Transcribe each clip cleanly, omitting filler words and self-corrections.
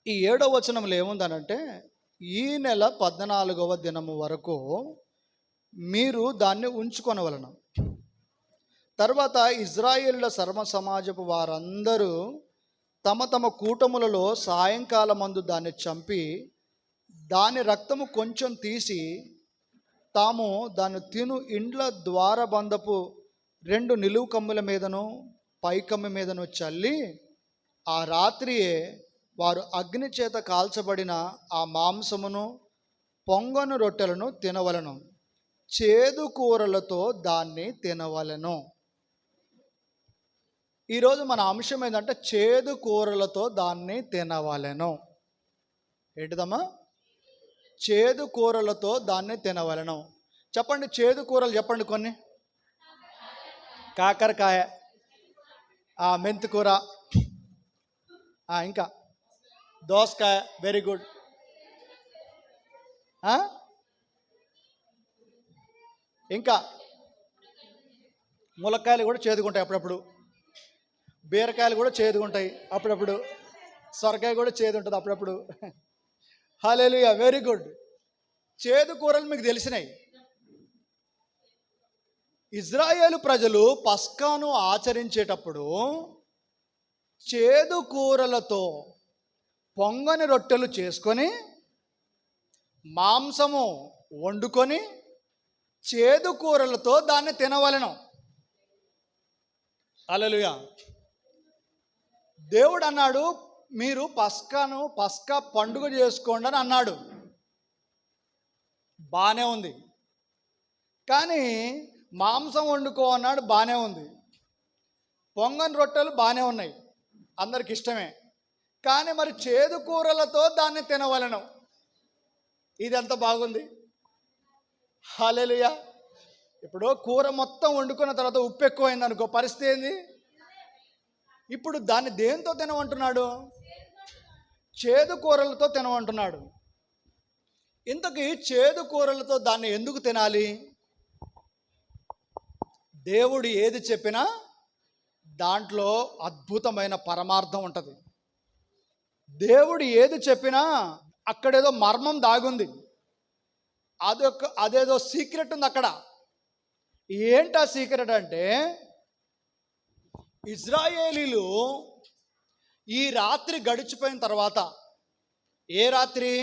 ఈ 7వ వచనంలో ఏముందనంటే, ఈ నెల 14వ దినము వరకు మీరు దాన్ని ఉంచుకొనవలెను. తర్వాత ఇజ్రాయేలుల సర్వ సమాజపు వారందరూ తమ తమ కూటములలో సాయంకాలమందు దాన్ని చంపి దాని రక్తము కొంచెం తీసి తాము దాన్ని తిను ఇండ్ల ద్వారబంధపు 2 నిలువు కమ్ముల మీదను పైకమ్మి మీదను చల్లి ఆ రాత్రియే వారు అగ్ని చేత కాల్చబడిన ఆ మాంసమును పొంగను రొట్టెలను తినవలెను. చేదు కూరలతో దాన్ని తినవలెను. ఈరోజు మన అంశం ఏంటంటే చేదు కూరలతో దాన్ని తినవలెను. ఏంటిదమ్మా? చేదు కూరలతో దాన్ని తినవలెను. చెప్పండి, చేదు కూరలు చెప్పండి కొన్ని. కాకరకాయ, మెంతికూర, ఇంకా దోసకాయ, వెరీ గుడ్. ఇంకా ములక్కాయలు కూడా చేదుకుంటాయి అప్పుడప్పుడు, బీరకాయలు కూడా చేదుకుంటాయి అప్పుడప్పుడు, సొరకాయ కూడా చేదు ఉంటుంది అప్పుడప్పుడు. హల్లెలూయా, వెరీ గుడ్. చేదు కూరలు మీకు తెలిసినాయి. ఇజ్రాయేలు ప్రజలు పస్కాను ఆచరించేటప్పుడు చేదు కూరలతో పొంగని రొట్టెలు చేసుకొని మాంసము వండుకొని చేదు కూరలతో దాన్ని తినవలెను. హల్లెలూయా. దేవుడు అన్నాడు, మీరు పస్కా పండుగ చేసుకోండి అని అన్నాడు. బాగానే ఉంది. కానీ మాంసం వండుకో అన్నాడు, బాగానే ఉంది. పొంగని రొట్టెలు బాగానే ఉన్నాయి, అందరికి ఇష్టమే. కానీ మరి చేదు కూరలతో దాన్ని తినవలెను. ఇది ఎంత బాగుంది. హల్లెలూయా. ఇప్పుడు కూర మొత్తం వండుకున్న తర్వాత ఉప్పు ఎక్కువైంది అనుకో, పరిస్థితి ఏంది? ఇప్పుడు దాన్ని దేంతో తినమంటున్నాడు? చేదు కూరలతో తినమంటున్నాడు. ఇంతకీ చేదు కూరలతో దాన్ని ఎందుకు తినాలి? దేవుడు ఏది చెప్పినా దాంట్లో అద్భుతమైన పరమార్థం ఉంటుంది. దేవుడు ఏది చెప్పినా అక్కడేదో మర్మం దాగుంది. అదేదో సీక్రెట్ ఉంది అక్కడ. ఏంటా సీక్రెట్ అంటే, ఇజ్రాయేలీలు ఈ రాత్రి గడిచిపోయిన తర్వాత, ఏ రాత్రి?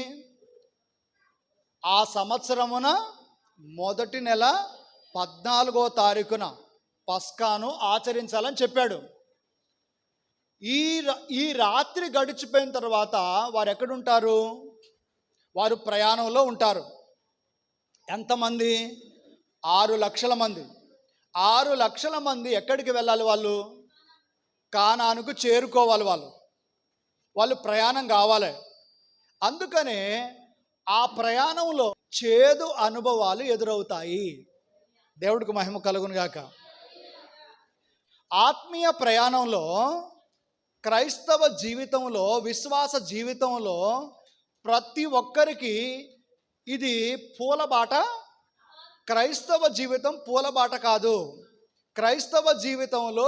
ఆ సంవత్సరమున మొదటి నెల 14వ తారీఖున పస్కాను ఆచరించాలని చెప్పాడు. ఈ రాత్రి గడిచిపోయిన తర్వాత వారు ఎక్కడుంటారు? వారు ప్రయాణంలో ఉంటారు. ఎంతమంది? 6 లక్షల మంది. 6 లక్షల మంది ఎక్కడికి వెళ్ళాలి? వాళ్ళు కానానుకు చేరుకోవాలి. వాళ్ళు ప్రయాణం కావాలి. అందుకనే ఆ ప్రయాణంలో చేదు అనుభవాలు ఎదురవుతాయి. దేవుడికి మహిమ కలుగును గాక. ఆత్మీయ ప్రయాణంలో, క్రైస్తవ జీవితంలో, విశ్వాస జీవితంలో ప్రతి ఒక్కరికి ఇది పూలబాట. క్రైస్తవ జీవితం పూలబాట కాదు. క్రైస్తవ జీవితంలో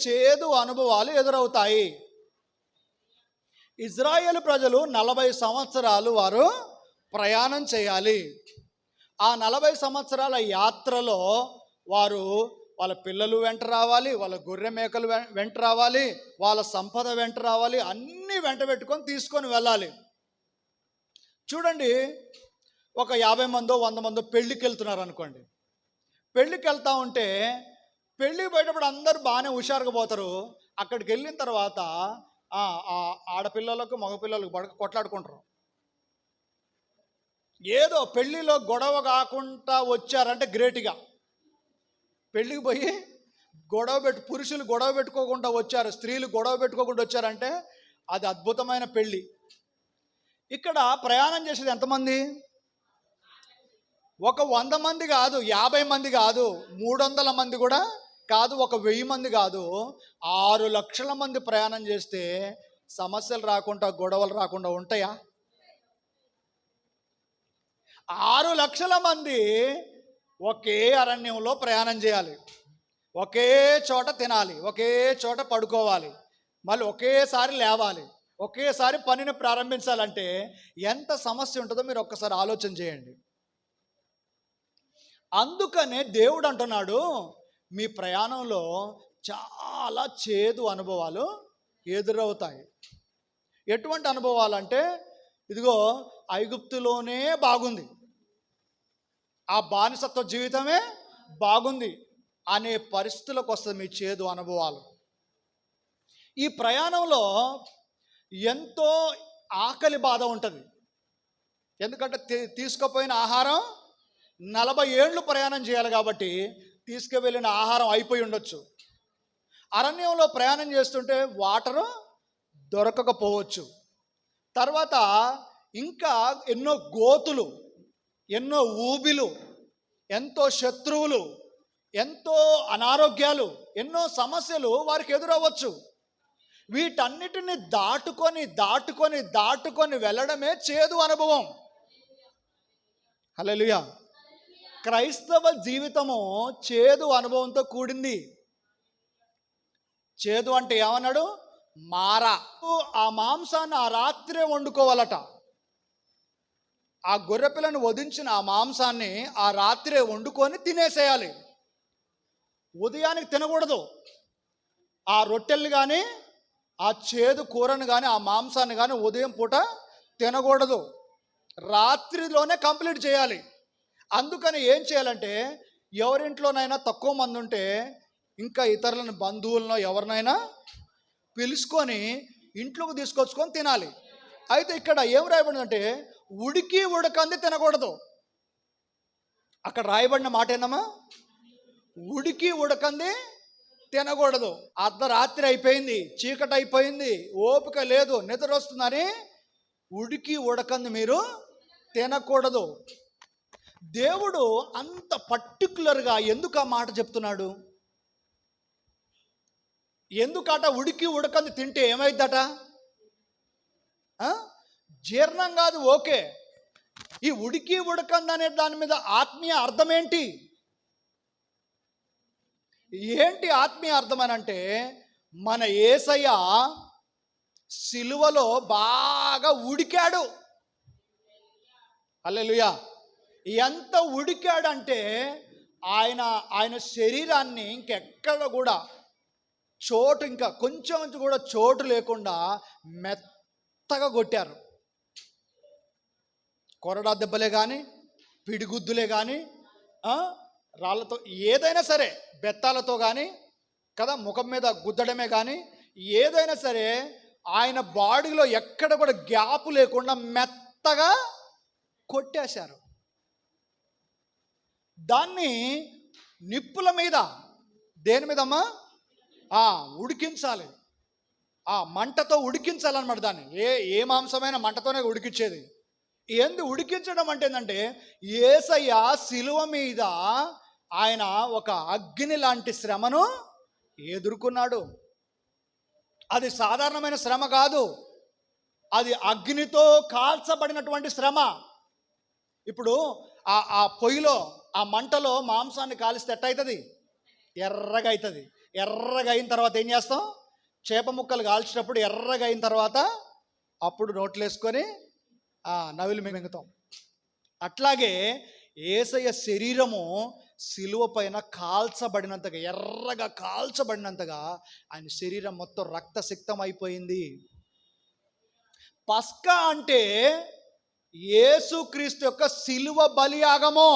చేదు అనుభవాలు ఎదురవుతాయి. ఇజ్రాయేలు ప్రజలు 40 సంవత్సరాలు వారు ప్రయాణం చేయాలి. ఆ 40 సంవత్సరాల యాత్రలో వారు వాళ్ళ పిల్లలు వెంట రావాలి, వాళ్ళ గొర్రె మేకలు వెంట రావాలి, వాళ్ళ సంపద వెంట రావాలి, అన్నీ వెంట పెట్టుకొని తీసుకొని వెళ్ళాలి. చూడండి, ఒక 50 మందో 100 మందో పెళ్ళికి వెళ్తున్నారు అనుకోండి. పెళ్ళికి వెళ్తూ ఉంటే పెళ్ళికి పోయేటప్పుడు అందరూ బాగానే హుషారుగా పోతారు. అక్కడికి వెళ్ళిన తర్వాత ఆడపిల్లలకు మగపిల్లలకు కొట్లాడుకుంటారు. ఏదో పెళ్ళిలో గొడవ కాకుండా వచ్చారంటే గ్రేట్గా. పెళ్ళికి పోయి పురుషులు గొడవ పెట్టుకోకుండా వచ్చారు, స్త్రీలు గొడవ పెట్టుకోకుండా వచ్చారంటే అది అద్భుతమైన పెళ్ళి. ఇక్కడ ప్రయాణం చేసేది ఎంతమంది? ఒక 100 మంది కాదు, 50 మంది కాదు, 300 మంది కూడా కాదు, ఒక 1000 మంది కాదు, 6 లక్షల మంది ప్రయాణం చేస్తే సమస్యలు రాకుండా, గొడవలు రాకుండా ఉంటాయా? 6 లక్షల మంది ఒకే అరణ్యంలో ప్రయాణం చేయాలి, ఒకే చోట తినాలి, ఒకే చోట పడుకోవాలి, మళ్ళీ ఒకేసారి లేవాలి, ఒకేసారి పనిని ప్రారంభించాలంటే ఎంత సమస్య ఉంటుందో మీరు ఒక్కసారి ఆలోచన చేయండి. అందుకనే దేవుడు అంటున్నాడు, మీ ప్రయాణంలో చాలా చేదు అనుభవాలు ఎదురవుతాయి. ఎటువంటి అనుభవాలు అంటే, ఇదిగో ఐగుప్తులోనే బాగుంది, ఆ బానిసత్వ జీవితమే బాగుంది అనే పరిస్థితులకు వస్తుంది మీ చేదు అనుభవాలు. ఈ ప్రయాణంలో ఎంతో ఆకలి బాధ ఉంటుంది. ఎందుకంటే తీసుకుపోయిన ఆహారం 40 ఏళ్ళు ప్రయాణం చేయాలి కాబట్టి తీసుకువెళ్ళిన ఆహారం అయిపోయి ఉండొచ్చు. అరణ్యంలో ప్రయాణం చేస్తుంటే వాటరు దొరకకపోవచ్చు. తర్వాత ఇంకా ఎన్నో గోతులు, ఎన్నో ఊబిలు, ఎంతో శత్రువులు, ఎంతో అనారోగ్యాలు, ఎన్నో సమస్యలు వారికి ఎదురవ్వచ్చు. వీటన్నిటిని దాటుకొని దాటుకొని దాటుకొని వెళ్ళడమే చేదు అనుభవం. హల్లెలూయా. క్రైస్తవ జీవితము చేదు అనుభవంతో కూడింది. చేదు అంటే ఏమన్నాడు? మారా. ఆ మాంసాన్ని ఆ రాత్రే వండుకోవాలట. ఆ గొర్రెపిల్లను వధించిన ఆ మాంసాన్ని ఆ రాత్రే వండుకొని తినేసేయాలి. ఉదయానికి తినకూడదు. ఆ రొట్టెలు కానీ, ఆ చేదు కూరను కానీ, ఆ మాంసాన్ని కానీ ఉదయం పూట తినకూడదు. రాత్రిలోనే కంప్లీట్ చేయాలి. అందుకని ఏం చేయాలంటే, ఎవరింట్లోనైనా తక్కువ మంది ఉంటే ఇంకా ఇతరులను, బంధువులను ఎవరినైనా పిలుచుకొని ఇంట్లోకి తీసుకొచ్చుకొని తినాలి. అయితే ఇక్కడ ఏం రాయబడిందంటే, ఉడికి ఉడకంది తినకూడదు. అక్కడ రాయబడిన మాట ఏందమ్మా? ఉడికి ఉడకంది తినకూడదు. అర్ధరాత్రి అయిపోయింది, చీకటి అయిపోయింది, ఓపిక లేదు, నిద్ర వస్తుందని ఉడికి ఉడకంది మీరు తినకూడదు. దేవుడు అంత పర్టికులర్గా ఎందుకు ఆ మాట చెప్తున్నాడు? ఎందుకట ఉడికి ఉడకంది తింటే ఏమైందట? జీర్ణం కాదు, ఓకే. ఈ ఉడికి ఉడకంది అనే దాని మీద ఆత్మీయ అర్థం ఏంటి? ఏంటి ఆత్మీయ అర్థం అని అంటే, మన యేసయ్య సిలువలో బాగా ఉడికాడు. హల్లెలూయా. ఎంత ఉడికాడంటే ఆయన శరీరాన్ని ఇంకెక్కడ కూడా చోటు, ఇంకా కొంచెం కూడా చోటు లేకుండా మెత్తగా కొట్టారు. కొరడా దెబ్బలే కానీ, పిడిగుద్దులే కానీ, రాళ్ళతో ఏదైనా సరే, బెత్తాలతో కానీ కదా, ముఖం మీద గుద్దడమే కానీ, ఏదైనా సరే ఆయన బాడీలో ఎక్కడ కూడా గ్యాప్ లేకుండా మెత్తగా కొట్టేశారు. దాన్ని నిప్పుల మీద, దేని మీదమ్మా? ఉడికించాలి. ఆ మంటతో ఉడికించాలన్నమాట. దాన్ని ఏ మాంసమైనా మంటతోనే ఉడికించేది. ఏంది ఉడికించడం అంటే ఏంటంటే, యేసయ్య సిలువ మీద ఆయన ఒక అగ్ని లాంటి శ్రమను ఎదుర్కొన్నాడు. అది సాధారణమైన శ్రమ కాదు, అది అగ్నితో కాల్చబడినటువంటి శ్రమ. ఇప్పుడు ఆ పొయ్యిలో, ఆ మంటలో మాంసాన్ని కాలిస్తే ఎట్ట అవుతుంది? ఎర్రగా అవుతుంది. ఎర్రగా అయిన తర్వాత ఏం చేస్తాం? చేప ముక్కలు కాల్చినప్పుడు ఎర్రగా అయిన తర్వాత అప్పుడు నోట్లు వేసుకొని నవిలి మింగుతాం. అట్లాగే యేసయ్య శరీరము సిలువ పైన కాల్చబడినంతగా, ఎర్రగా కాల్చబడినంతగా ఆయన శరీరం మొత్తం రక్తసిక్తం అయిపోయింది. పస్కా అంటే యేసుక్రీస్తు యొక్క సిలువ బలియాగము.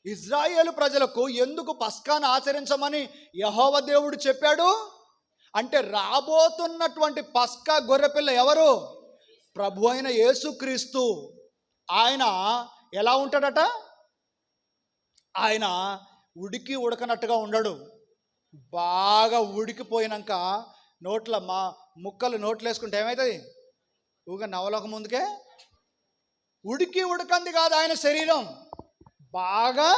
ఇజ్రాయేలు ప్రజలకు ఎందుకు పస్కాను ఆచరించమని యెహోవా దేవుడు చెప్పాడు అంటే, రాబోతున్నటువంటి పస్కా గొర్రెపిల్ల ఎవరు? ప్రభు అయిన యేసుక్రీస్తు. ఆయన ఎలా ఉంటాడట? ఆయన ఉడికి ఉడకనట్టుగా ఉండడు. బాగా ఉడికిపోయినాక ముక్కలు నోట్లు వేసుకుంటే ఏమవుతుంది? ఊగా నవలకు ముందుకే. ఉడికి ఉడకంది కాదు ఆయన శరీరం, బాగా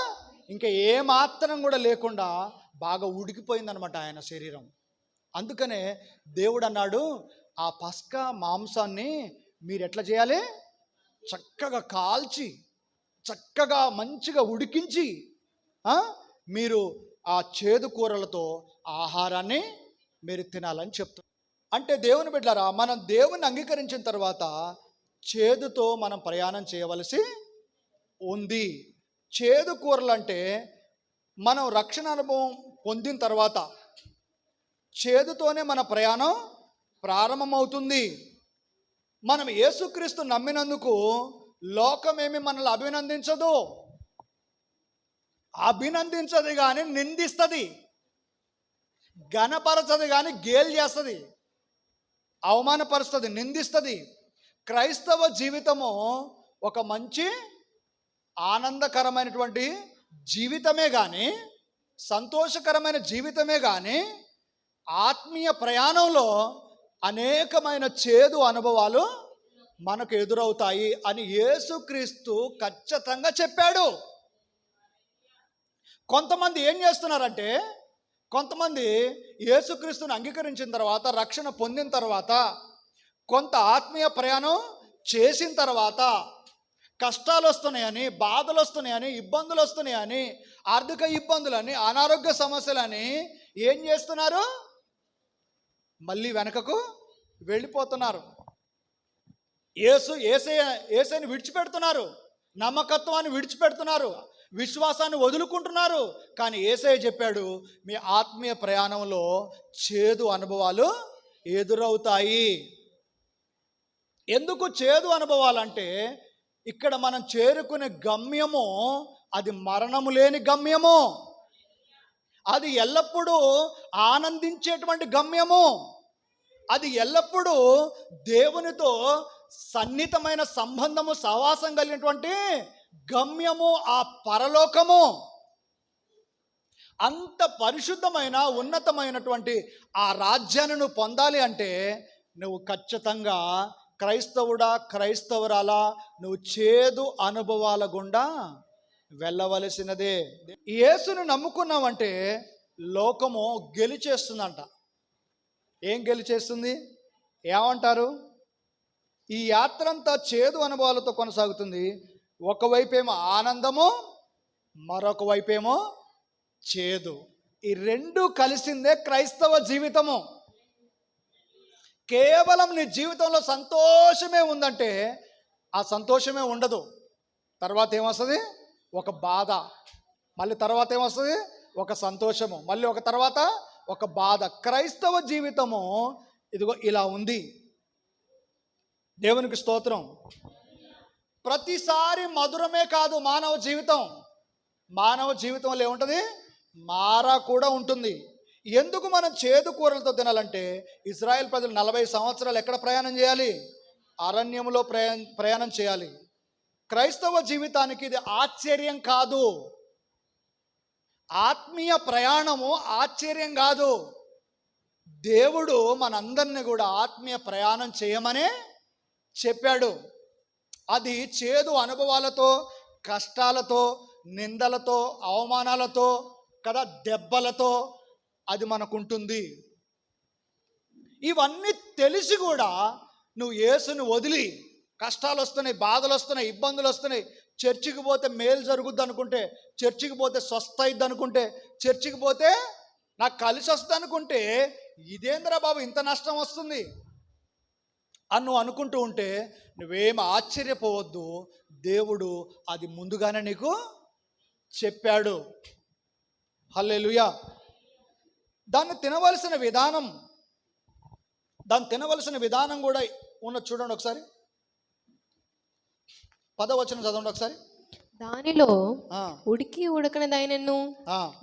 ఇంకా ఏమాత్రం కూడా లేకుండా బాగా ఉడికిపోయిందనమాట ఆయన శరీరం. అందుకనే దేవుడు అన్నాడు, ఆ పస్కా మాంసాన్ని మీరు ఎట్లా చేయాలి? చక్కగా కాల్చి, చక్కగా మంచిగా ఉడికించి మీరు ఆ చేదు కూరలతో ఆహారాన్ని మీరు తినాలని చెప్తున్నారు. అంటే దేవుని బిడ్డలారా, మనం దేవుని అంగీకరించిన తర్వాత చేదుతో మనం ప్రయాణం చేయవలసి ఉంది. చేదు కూరలు అంటే మనం రక్షణ అనుభవం పొందిన తర్వాత చేదుతోనే మన ప్రయాణం ప్రారంభమవుతుంది. మనం యేసుక్రీస్తు నమ్మినందుకు లోకమేమి మనల్ని అభినందించదు కానీ నిందిస్తుంది, ఘనపరచదు కానీ గేలి చేస్తుంది, అవమానపరుస్తుంది, నిందిస్తుంది. క్రైస్తవ జీవితము ఒక మంచి ఆనందకరమైనటువంటి జీవితమే కానీ, సంతోషకరమైన జీవితమే కానీ, ఆత్మీయ ప్రయాణంలో అనేకమైన చేదు అనుభవాలు మనకు ఎదురవుతాయి అని యేసుక్రీస్తు ఖచ్చితంగా చెప్పాడు. కొంతమంది ఏం చేస్తున్నారంటే, కొంతమంది యేసుక్రీస్తుని అంగీకరించిన తర్వాత, రక్షణ పొందిన తర్వాత, కొంత ఆత్మీయ ప్రయాణం చేసిన తర్వాత కష్టాలు వస్తున్నాయని, బాధలు వస్తున్నాయని, ఇబ్బందులు వస్తున్నాయని, ఆర్థిక ఇబ్బందులని, అనారోగ్య సమస్యలని ఏం చేస్తున్నారు? మళ్ళీ వెనకకు వెళ్ళిపోతున్నారు. యేసయ్యని విడిచిపెడుతున్నారు, నమ్మకత్వాన్ని విడిచిపెడుతున్నారు, విశ్వాసాన్ని వదులుకుంటున్నారు. కానీ యేసయ్య చెప్పాడు, మీ ఆత్మీయ ప్రయాణంలో చేదు అనుభవాలు ఎదురవుతాయి. ఎందుకు చేదు అనుభవాలంటే, ఇక్కడ మనం చేరుకునే గమ్యము అది మరణము లేని గమ్యము, అది ఎల్లప్పుడూ ఆనందించేటువంటి గమ్యము, అది ఎల్లప్పుడూ దేవునితో సన్నిహితమైన సంబంధము, సహవాసం కలిగినటువంటి గమ్యము, ఆ పరలోకము. అంత పరిశుద్ధమైన ఉన్నతమైనటువంటి ఆ రాజ్యాన్ని నువ్వు పొందాలి అంటే నువ్వు ఖచ్చితంగా క్రైస్తవురాలా నువ్వు చేదు అనుభవాల గుండా వెళ్ళవలసినదే. యేసుని నమ్ముకున్నావంటే లోకము గెలిచేస్తుందంట. ఏం గెలిచేస్తుంది? ఏమంటారు? ఈ యాత్ర అంతా చేదు అనుభవాలతో కొనసాగుతుంది. ఒకవైపేమో ఆనందము, మరొక వైపేమో చేదు. ఈ రెండు కలిసిందే క్రైస్తవ జీవితము. కేవలం నీ జీవితంలో సంతోషమే ఉందంటే ఆ సంతోషమే ఉండదు. తర్వాత ఏమొస్తుంది? ఒక బాధ. మళ్ళీ తర్వాత ఏమొస్తుంది? ఒక సంతోషము. మళ్ళీ ఒక తర్వాత ఒక బాధ. క్రైస్తవ జీవితము ఇదిగో ఇలా ఉంది. దేవునికి స్తోత్రం. ప్రతిసారి మధురమే కాదు మానవ జీవితంలో ఏముంటుంది? మారా కూడా ఉంటుంది. ఎందుకు మనం చేదు కూరలతో తినాలంటే, ఇజ్రాయెల్ ప్రజలు 40 సంవత్సరాలు ఎక్కడ ప్రయాణం చేయాలి? అరణ్యంలో ప్రయాణం చేయాలి. క్రైస్తవ జీవితానికి ఇది ఆశ్చర్యం కాదు. ఆత్మీయ ప్రయాణము ఆశ్చర్యం కాదు. దేవుడు మనందరినీ కూడా ఆత్మీయ ప్రయాణం చేయమనే చెప్పాడు. అది చేదు అనుభవాలతో, కష్టాలతో, నిందలతో, అవమానాలతో కదా, దెబ్బలతో అది మనకుంటుంది. ఇవన్నీ తెలిసి కూడా నువ్వు యేసుని వదిలి, కష్టాలు వస్తున్నాయి, బాధలు వస్తున్నాయి, ఇబ్బందులు వస్తున్నాయి, చర్చికి పోతే మేలు జరుగుద్ది అనుకుంటే, చర్చికి పోతే స్వస్థ అయింది అనుకుంటే, చర్చికి పోతే నాకు కలిసి వస్తుంది అనుకుంటే, ఇదేంద్రా బాబు ఇంత నష్టం వస్తుంది అని నువ్వు అనుకుంటూ ఉంటే నువ్వేం ఆశ్చర్యపోవద్దు. దేవుడు అది ముందుగానే నీకు చెప్పాడు. హల్లెలూయా. దాన్ని తినవలసిన విధానం కూడా ఉన్న చూడండి ఒకసారి. 10వ వచనం చదవండి ఒకసారి. దానిలో ఉడికి ఉడకనదైనను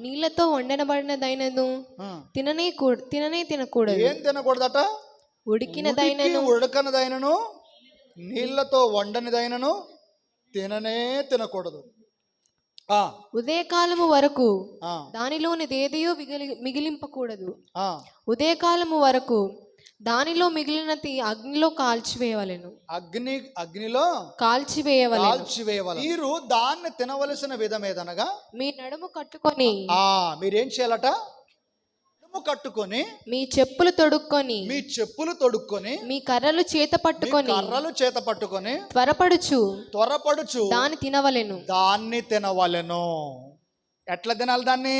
నీళ్లతో వండనబడినదైనను తిననే తినకూడదు. ఏం తినకూడదట? ఉడకనదైనను నీళ్లతో వండనిదైనను తినకూడదు. ఉదయకాలము వరకు దానిలోనిదేదియో మిగిలింపకూడదు. ఉదయకాలము వరకు దానిలో మిగిలినది అగ్నిలో కాల్చివేయవలెను. అగ్నిలో కాల్చివేయవలెను. మీరు దాన్ని తినవలసిన విధం ఏదనగా, మీ నడుము కట్టుకొని మీరేం చేయాలట? కట్టుకొని, మీ చెప్పులు తొడుక్కొని, మీ కర్రలు చేత పట్టుకొని త్వరపడుచు దాన్ని తినవలెను. ఎట్లా తినాలి దాన్ని?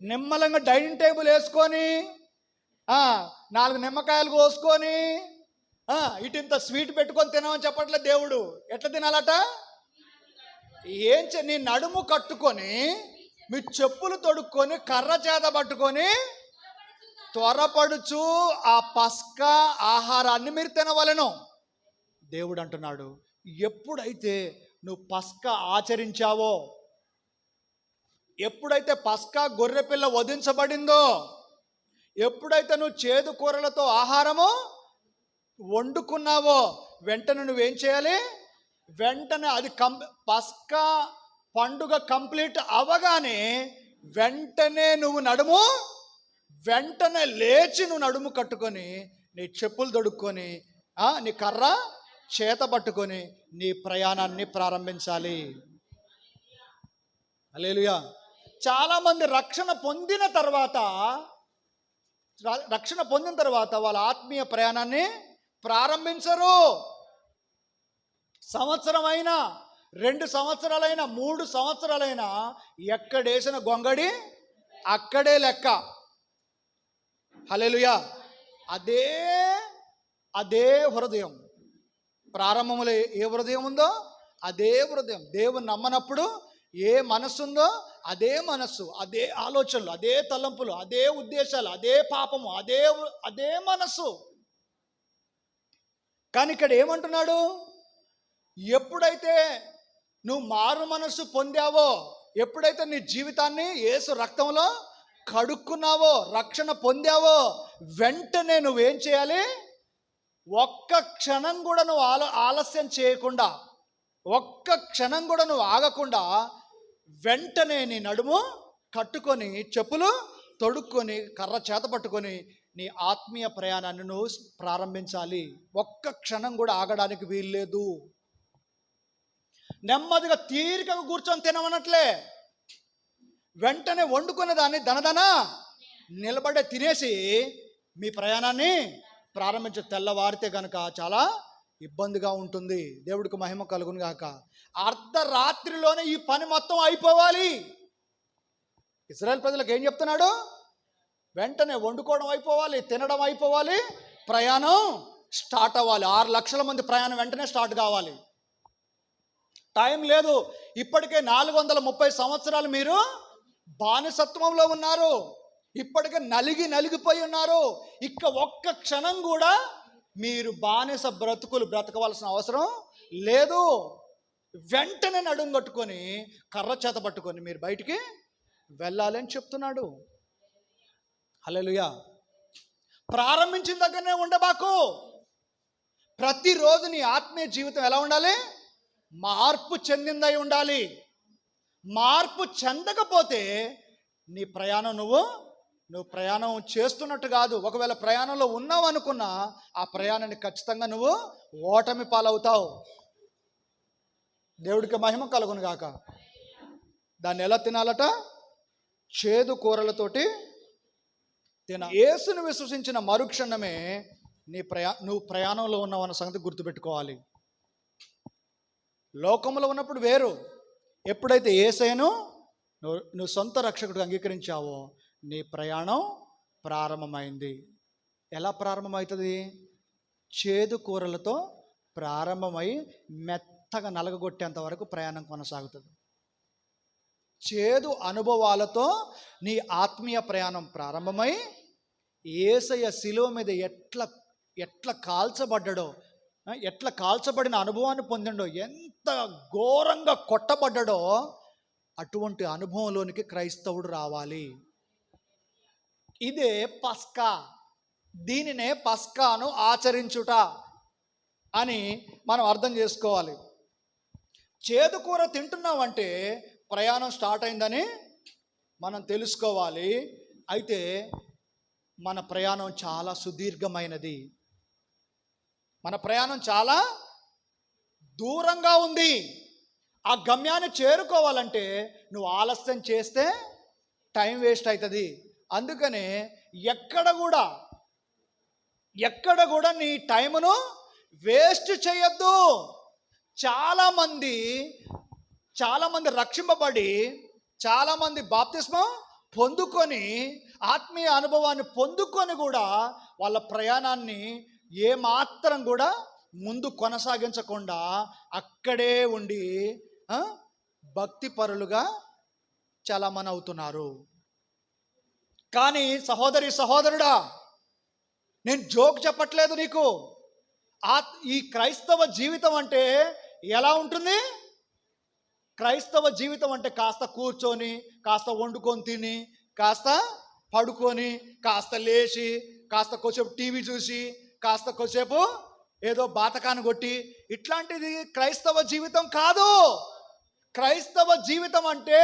నిమ్మలంగా డైనింగ్ టేబుల్ వేసుకొని 4 నిమ్మకాయలు కోసుకొని ఇటింత స్వీట్ పెట్టుకొని తినమని చెప్పట్లేదు దేవుడు. ఎట్లా తినాలట? నీ నడుము కట్టుకొని, మీ చెప్పులు తొడుక్కొని, కర్ర చేత పట్టుకొని త్వరపడుచు ఆ పస్కా ఆహారాన్ని మీరు తినవలెను. దేవుడు అంటున్నాడు, ఎప్పుడైతే నువ్వు పస్కా ఆచరించావో, ఎప్పుడైతే పస్కా గొర్రెపిల్ల వధించబడిందో, ఎప్పుడైతే నువ్వు చేదు కూరలతో ఆహారము వండుకున్నావో, వెంటనే నువ్వేం చేయాలి? వెంటనే అది పస్కా పండుగ కంప్లీట్ అవగానే వెంటనే లేచి నువ్వు నడుము కట్టుకొని, నీ చెప్పులు తొడుక్కొని, నీ కర్ర చేత పట్టుకొని నీ ప్రయాణాన్ని ప్రారంభించాలి. హల్లెలూయా. చాలామంది రక్షణ పొందిన తర్వాత వాళ్ళ ఆత్మీయ ప్రయాణాన్ని ప్రారంభించరు. సంవత్సరమైనా, 2 సంవత్సరాలైనా, 3 సంవత్సరాలైనా ఎక్కడేసిన గొంగడి అక్కడే లెక్క. హల్లెలూయా. అదే హృదయం. ప్రారంభంలో ఏ హృదయం ఉందో అదే హృదయం. దేవుని నమ్మనప్పుడు ఏ మనస్సు ఉందో అదే మనస్సు, అదే ఆలోచనలు, అదే తలంపులు, అదే ఉద్దేశాలు, అదే పాపము, అదే మనస్సు. కానీ ఇక్కడ ఏమంటున్నాడు? ఎప్పుడైతే నువ్వు మారు మనస్సు పొందావో, ఎప్పుడైతే నీ జీవితాన్ని యేసు రక్తంలో కడుక్కున్నావో, రక్షణ పొందావో, వెంటనే నువ్వేం చేయాలి? ఒక్క క్షణం కూడా నువ్వు ఆలస్యం చేయకుండా, ఒక్క క్షణం కూడా నువ్వు ఆగకుండా వెంటనే నీ నడుము కట్టుకొని, చెప్పులు తొడుక్కొని, కర్ర చేత పట్టుకొని నీ ఆత్మీయ ప్రయాణాన్ని నువ్వు ప్రారంభించాలి. ఒక్క క్షణం కూడా ఆగడానికి వీల్లేదు. నెమ్మదిగా తీరికగా కూర్చొని తినమనట్లే, వెంటనే వండుకున్న దాన్ని దనదన నిలబడే తినేసి మీ ప్రయాణాన్ని ప్రారంభించే. తెల్లవారితే కనుక చాలా ఇబ్బందిగా ఉంటుంది. దేవుడికి మహిమ కలుగును గాక. అర్ధరాత్రిలోనే ఈ పని మొత్తం అయిపోవాలి. ఇశ్రాయేల్ ప్రజలకు ఏం చెప్తున్నాడు? వెంటనే వండుకోవడం అయిపోవాలి, తినడం అయిపోవాలి, ప్రయాణం స్టార్ట్ అవ్వాలి. 6 లక్షల మంది ప్రయాణం వెంటనే స్టార్ట్ కావాలి. టైం లేదు. ఇప్పటికే 430 సంవత్సరాలు మీరు బానిసత్వంలో ఉన్నారు. ఇప్పటికే నలిగిపోయి ఉన్నారు. ఇక ఒక్క క్షణం కూడా మీరు బానిస బ్రతుకులు బ్రతకవలసిన అవసరం లేదు. వెంటనే నడుం కట్టుకొని, కర్ర చేత పట్టుకొని మీరు బయటికి వెళ్ళాలని చెప్తున్నాడు. హల్లెలూయా. ప్రారంభించిన దగ్గరనే ఉండబాకు. ప్రతిరోజు నీ ఆత్మీయ జీవితం ఎలా ఉండాలి? మార్పు చెందిందై ఉండాలి. మార్పు చెందకపోతే నీ ప్రయాణం నువ్వు ప్రయాణం చేస్తున్నట్టు కాదు. ఒకవేళ ప్రయాణంలో ఉన్నావు అనుకున్నా ఆ ప్రయాణాన్ని ఖచ్చితంగా నువ్వు ఓటమి పాలవుతావు. దేవుడికి మహిమ కలుగును గాక. దాన్ని ఎలా తినాలట? చేదు కూరలతోటి యేసును విశ్వసించిన మరుక్షణమే నువ్వు ప్రయాణంలో ఉన్నావన్న సంగతి గుర్తుపెట్టుకోవాలి. లోకంలో ఉన్నప్పుడు వేరు. ఎప్పుడైతే యేసయ్యను నువ్వు సొంత రక్షకుడిగా అంగీకరించావో నీ ప్రయాణం ప్రారంభమైంది. ఎలా ప్రారంభమవుతుంది? చేదు కూరలతో ప్రారంభమై మెత్తగా నలగగొట్టేంత వరకు ప్రయాణం కొనసాగుతుంది. చేదు అనుభవాలతో నీ ఆత్మీయ ప్రయాణం ప్రారంభమై యేసయ్య శిలువ మీద ఎట్లా కాల్చబడ్డాడో, ఎట్లా కాల్చబడిన అనుభవాన్ని పొందిండో, ఎంత ఘోరంగా కొట్టబడ్డాడో అటువంటి అనుభవంలోనికి క్రైస్తవుడు రావాలి. ఇదే పస్కా. దీనినే పస్కాను ఆచరించుట అని మనం అర్థం చేసుకోవాలి. చేదు కూర తింటున్నామంటే ప్రయాణం స్టార్ట్ అయిందని మనం తెలుసుకోవాలి. అయితే మన ప్రయాణం చాలా సుదీర్ఘమైనది. మన ప్రయాణం చాలా దూరంగా ఉంది. ఆ గమ్యాన్ని చేరుకోవాలంటే నువ్వు ఆలస్యం చేస్తే టైం వేస్ట్ అవుతుంది. అందుకనే ఎక్కడ కూడా నీ టైమును వేస్ట్ చేయొద్దు. చాలామంది రక్షింపబడి, చాలామంది బాప్తిస్మం పొందుకొని ఆత్మీయ అనుభవాన్ని పొందుకొని కూడా వాళ్ళ ప్రయాణాన్ని ఏమాత్రం కూడా ముందు కొనసాగించకుండా అక్కడే ఉండి భక్తి పరులుగా చలామణి అవుతున్నారు. కానీ సహోదరి సహోదరుడా, నేను జోక్ చెప్పట్లేదు నీకు. ఈ క్రైస్తవ జీవితం అంటే ఎలా ఉంటుంది? క్రైస్తవ జీవితం అంటే కాస్త కూర్చొని, కాస్త వండుకొని తిని, కాస్త పడుకొని, కాస్త లేచి, కాస్త కొద్దిసేపు టీవీ చూసి, కాస్త కొద్దిసేపు ఏదో బాతకాన్ని కొట్టి, ఇట్లాంటిది క్రైస్తవ జీవితం కాదు. క్రైస్తవ జీవితం అంటే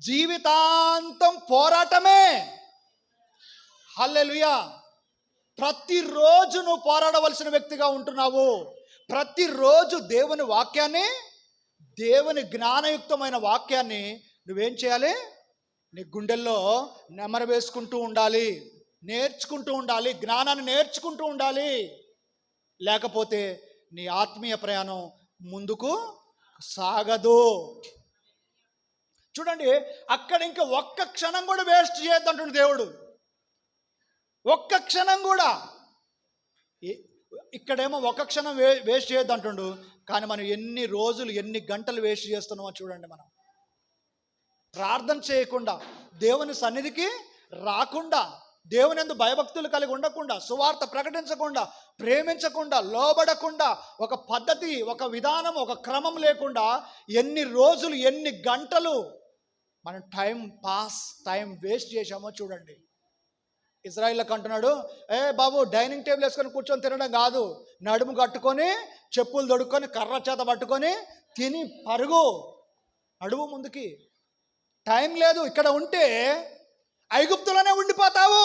జీవితాంతం పోరాటమే. హల్లెలూయా. ప్రతిరోజు నువ్వు పోరాడవలసిన వ్యక్తిగా ఉంటున్నావు. ప్రతిరోజు దేవుని వాక్యాన్ని, దేవుని జ్ఞానయుక్తమైన వాక్యాన్ని నువ్వేం చేయాలి? నీ గుండెల్లో నెమరు వేసుకుంటూ ఉండాలి, నేర్చుకుంటూ ఉండాలి, జ్ఞానాన్ని నేర్చుకుంటూ ఉండాలి. లేకపోతే నీ ఆత్మీయ ప్రయాణం ముందుకు సాగదు. చూడండి, అక్కడ ఇంకా ఒక్క క్షణం కూడా వేస్ట్ చేయొద్దంటుండు దేవుడు. ఒక్క క్షణం కూడా. ఇక్కడేమో ఒక్క క్షణం వేస్ట్ చేయొద్దు అంటుండు, కానీ మనం ఎన్ని రోజులు ఎన్ని గంటలు వేస్ట్ చేస్తున్నామో చూడండి. మనం ప్రార్థన చేయకుండా, దేవుని సన్నిధికి రాకుండా, దేవుని యందు భయభక్తులు కలిగి ఉండకుండా, సువార్త ప్రకటించకుండా, ప్రేమించకుండా, లోబడకుండా, ఒక పద్ధతి, ఒక విధానం, ఒక క్రమం లేకుండా ఎన్ని రోజులు ఎన్ని గంటలు మనం టైం వేస్ట్ చేశామో చూడండి. ఇజ్రాయిల్కి అంటున్నాడు, బాబు డైనింగ్ టేబుల్ వేసుకొని కూర్చొని తినడం కాదు, నడుము కట్టుకొని, చెప్పులు దొడుక్కొని, కర్ర చేత పట్టుకొని తిని పరుగు, నడుము ముందుకి. టైం లేదు. ఇక్కడ ఉంటే ఐగుప్తులోనే ఉండిపోతావు.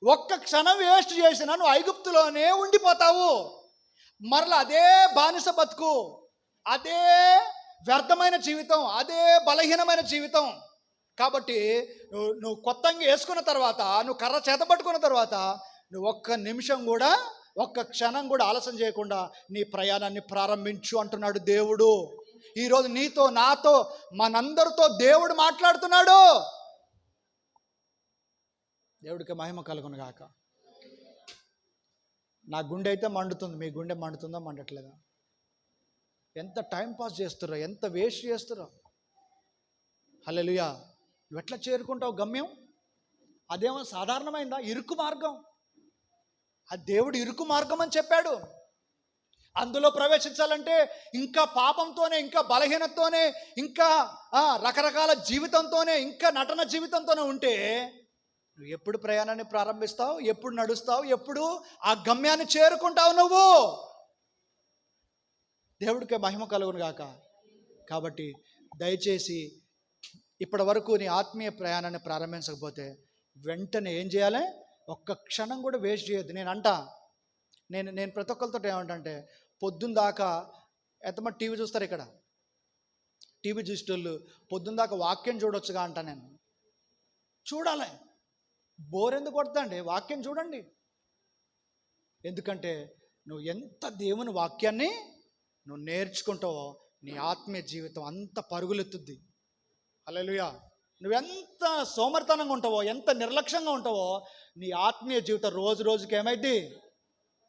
ఒక్క క్షణం వేస్ట్ చేసినా నువ్వు ఐగుప్తులోనే ఉండిపోతావు. మరలా అదే బానిస బతుకు, అదే వ్యర్థమైన జీవితం, అదే బలహీనమైన జీవితం. కాబట్టి నువ్వు కొత్తగా వేసుకున్న తర్వాత, నువ్వు కర్ర చేత పట్టుకున్న తర్వాత, నువ్వు ఒక్క నిమిషం కూడా, ఒక్క క్షణం కూడా ఆలస్యం చేయకుండా నీ ప్రయాణాన్ని ప్రారంభించు అంటున్నాడు దేవుడు. ఈరోజు నీతో, నాతో, మనందరితో దేవుడు మాట్లాడుతున్నాడు. దేవుడికి మహిమ కలుగును గాక. నా గుండె అయితే మండుతుంది. మీ గుండె మండుతుందా, మండట్లేదా? ఎంత టైం పాస్ చేస్తుర్రో, ఎంత వేస్ట్ చేస్తుర్రో. హల్లెలూయా. నువ్వు ఎట్లా చేరుకుంటావు గమ్యం? అదేమో సాధారణమైందా? ఇరుకు మార్గం. ఆ దేవుడు ఇరుకు మార్గం అని చెప్పాడు. అందులో ప్రవేశించాలంటే ఇంకా పాపంతోనే, ఇంకా బలహీనతతోనే, ఇంకా రకరకాల జీవితంతోనే, ఇంకా నటన జీవితంతోనే ఉంటే నువ్వు ఎప్పుడు ప్రయాణాన్ని ప్రారంభిస్తావు? ఎప్పుడు నడుస్తావు? ఎప్పుడు ఆ గమ్యాన్ని చేరుకుంటావు నువ్వు? దేవుడికి మహిమ కలుగును గాక. కాబట్టి దయచేసి ఇప్పటి వరకు నీ ఆత్మీయ ప్రయాణాన్ని ప్రారంభించకపోతే వెంటనే ఏం చేయాలి? ఒక్క క్షణం కూడా వేస్ట్ చేయొద్దు. నేను ప్రతి ఒక్కరితో ఏమంటే, పొద్దున్న దాకా ఎంతమంది టీవీ చూస్తారు? ఇక్కడ టీవీ చూసేటోళ్ళు పొద్దున్న దాకా వాక్యం చూడొచ్చుగా అంట. నేను చూడాలి. బోర్ ఎందుకు కొడతాండి? వాక్యం చూడండి. ఎందుకంటే నువ్వు ఎంత దేవుని వాక్యాన్ని నువ్వు నేర్చుకుంటావో నీ ఆత్మీయ జీవితం అంత పరుగులెత్తుద్ది. హల్లెలూయా. నువ్వెంత సోమర్తనంగా ఉంటావో, ఎంత నిర్లక్ష్యంగా ఉంటావో, నీ ఆత్మీయ జీవితం రోజు రోజుకి ఏమైంది?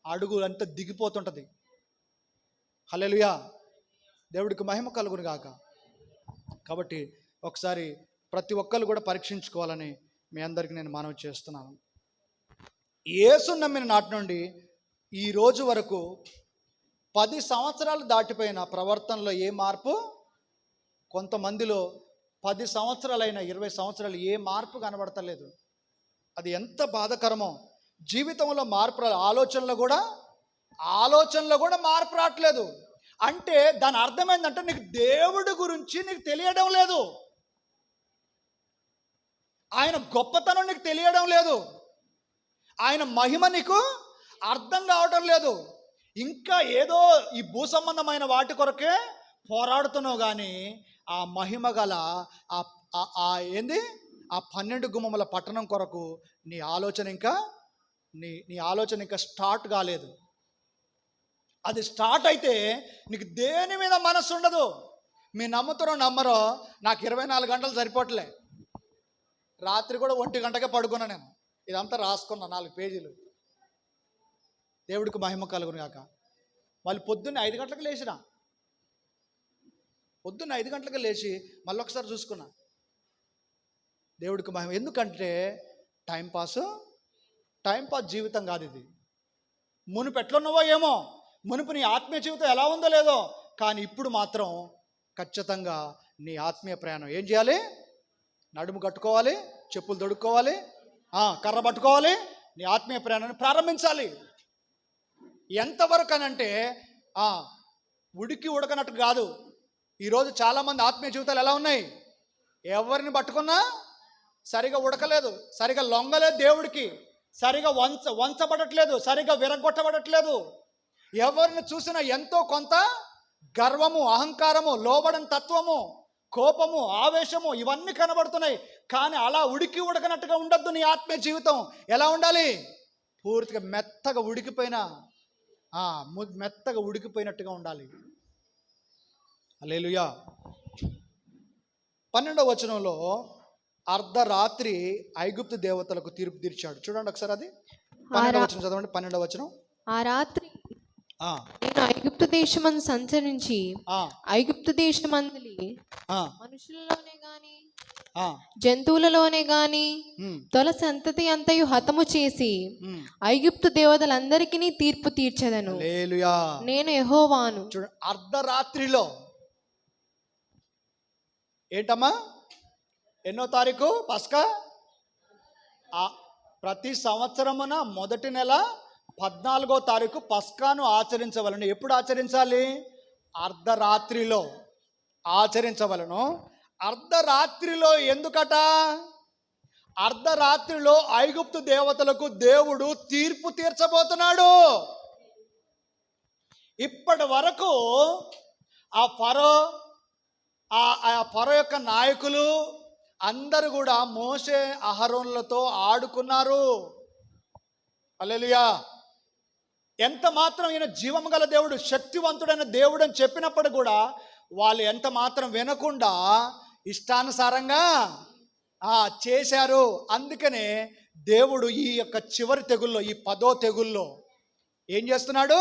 అడుగు అంత దిగిపోతుంటుంది. హల్లెలూయా. దేవుడికి మహిమ కలుగును గాక. కాబట్టి ఒకసారి ప్రతి ఒక్కరు కూడా పరీక్షించుకోవాలని మీ అందరికీ నేను మనవి చేస్తున్నాను. యేసును నమ్మిన నాటి నుండి ఈ రోజు వరకు 10 సంవత్సరాలు దాటిపోయిన ప్రవర్తనలో ఏ మార్పు? కొంతమందిలో 10 సంవత్సరాలైన 20 సంవత్సరాలు ఏ మార్పు కనబడతలేదు. అది ఎంత బాధాకరమో. జీవితంలో మార్పు, ఆలోచనలో కూడా మార్పు రావట్లేదు. అంటే దాని అర్థం ఏంటంటే నీకు దేవుడి గురించి నీకు తెలియడం లేదు, ఆయన గొప్పతనం నీకు తెలియడం లేదు, ఆయన మహిమ నీకు అర్థం కావడం లేదు. ఇంకా ఏదో ఈ భూ సంబంధమైన వాటి కొరకే పోరాడుతున్నావు. కానీ ఆ మహిమ గల ఏంది ఆ 12 గుమ్మముల పట్టణం కొరకు నీ ఆలోచన ఇంకా స్టార్ట్ కాలేదు. అది స్టార్ట్ అయితే నీకు దేని మీద మనస్సు ఉండదు. మీ నమ్ముతారో నమ్మరో, నాకు 24 గంటలు సరిపోవట్లే. రాత్రి కూడా 1 గంటకే పడుకున్నా నేను. ఇదంతా రాసుకున్నా 4 పేజీలు. దేవుడికి మహిమ కలుగును గాక. మళ్ళీ పొద్దున్నే 5 గంటలకు లేచిన. పొద్దున్న 5 గంటలకు లేచి మళ్ళీ ఒకసారి చూసుకున్నా. దేవుడికి మహిమ. ఎందుకంటే టైంపాస్ జీవితం కాదు ఇది. మునుపు ఎట్లున్నావో ఏమో, మునుపు నీ ఆత్మీయ జీవితం ఎలా ఉందో లేదో, కానీ ఇప్పుడు మాత్రం ఖచ్చితంగా నీ ఆత్మీయ ప్రయాణం ఏం చేయాలి? నడుము కట్టుకోవాలి, చెప్పులు తొడుక్కోవాలి, కర్ర పట్టుకోవాలి, నీ ఆత్మీయ ప్రయాణాన్ని ప్రారంభించాలి. ఎంతవరకు అనంటే ఉడకనట్టు కాదు. ఈరోజు చాలామంది ఆత్మీయ జీవితాలు ఎలా ఉన్నాయి? ఎవరిని పట్టుకున్నా సరిగా ఉడకలేదు, సరిగా లొంగలేదు, దేవుడికి సరిగా వంచబడట్లేదు, సరిగా విరగొట్టబడట్లేదు. ఎవరిని చూసినా ఎంతో కొంత గర్వము, అహంకారము, లోబడని తత్వము, కోపము, ఆవేశము ఇవన్నీ కనబడుతున్నాయి. కానీ అలా ఉడకనట్టుగా ఉండొద్దు. నీ ఆత్మీయ జీవితం ఎలా ఉండాలి? పూర్తిగా మెత్తగా ఉడికిపోయినట్టుగా ఉండాలి. హల్లెలూయా. 12వ వచనంలో అర్ధరాత్రి ఐగుప్తు దేవతలకు తీర్పు తీర్చాడు. చూడండి ఒకసారి అది 12వ వచనం చదవండి. 12వ వచనం. ఆ రాత్రి నేను ఐగుప్తు దేశమందు సంచరించి ఐగుప్తు దేశమందలి మనుషులలోనే గాని జంతువులలోనే గాని తొల సంతతి అంతయు హతము చేసి ఐగుప్తు దేవతలందరికీ తీర్పు తీర్చెదను. హల్లెలూయా. నేను యెహోవాను. చూడండి, అర్ధరాత్రిలో ఏంటమ్మా? ఎన్నో తారీఖు పస్కా? ప్రతి సంవత్సరమున మొదటి నెల 14వ తారీఖు పస్కాను ఆచరించవలను. ఎప్పుడు ఆచరించాలి? అర్ధరాత్రిలో ఆచరించవలను. అర్ధరాత్రిలో ఎందుకట? అర్ధరాత్రిలో ఐగుప్తు దేవతలకు దేవుడు తీర్పు తీర్చబోతున్నాడు. ఇప్పటి వరకు ఆ ఫరో యొక్క నాయకులు అందరూ కూడా మోషే అహరోనులతో ఆడుకున్నారు. హల్లెలూయా. ఎంత మాత్రం ఈయన జీవం గల దేవుడు, శక్తివంతుడైన దేవుడు అని చెప్పినప్పుడు కూడా వాళ్ళు ఎంత మాత్రం వినకుండా ఇష్టానుసారంగా చేశారు. అందుకనే దేవుడు ఈ యొక్క చివరి తెగుల్లో, ఈ 10వ తెగుల్లో ఏం చేస్తున్నాడు?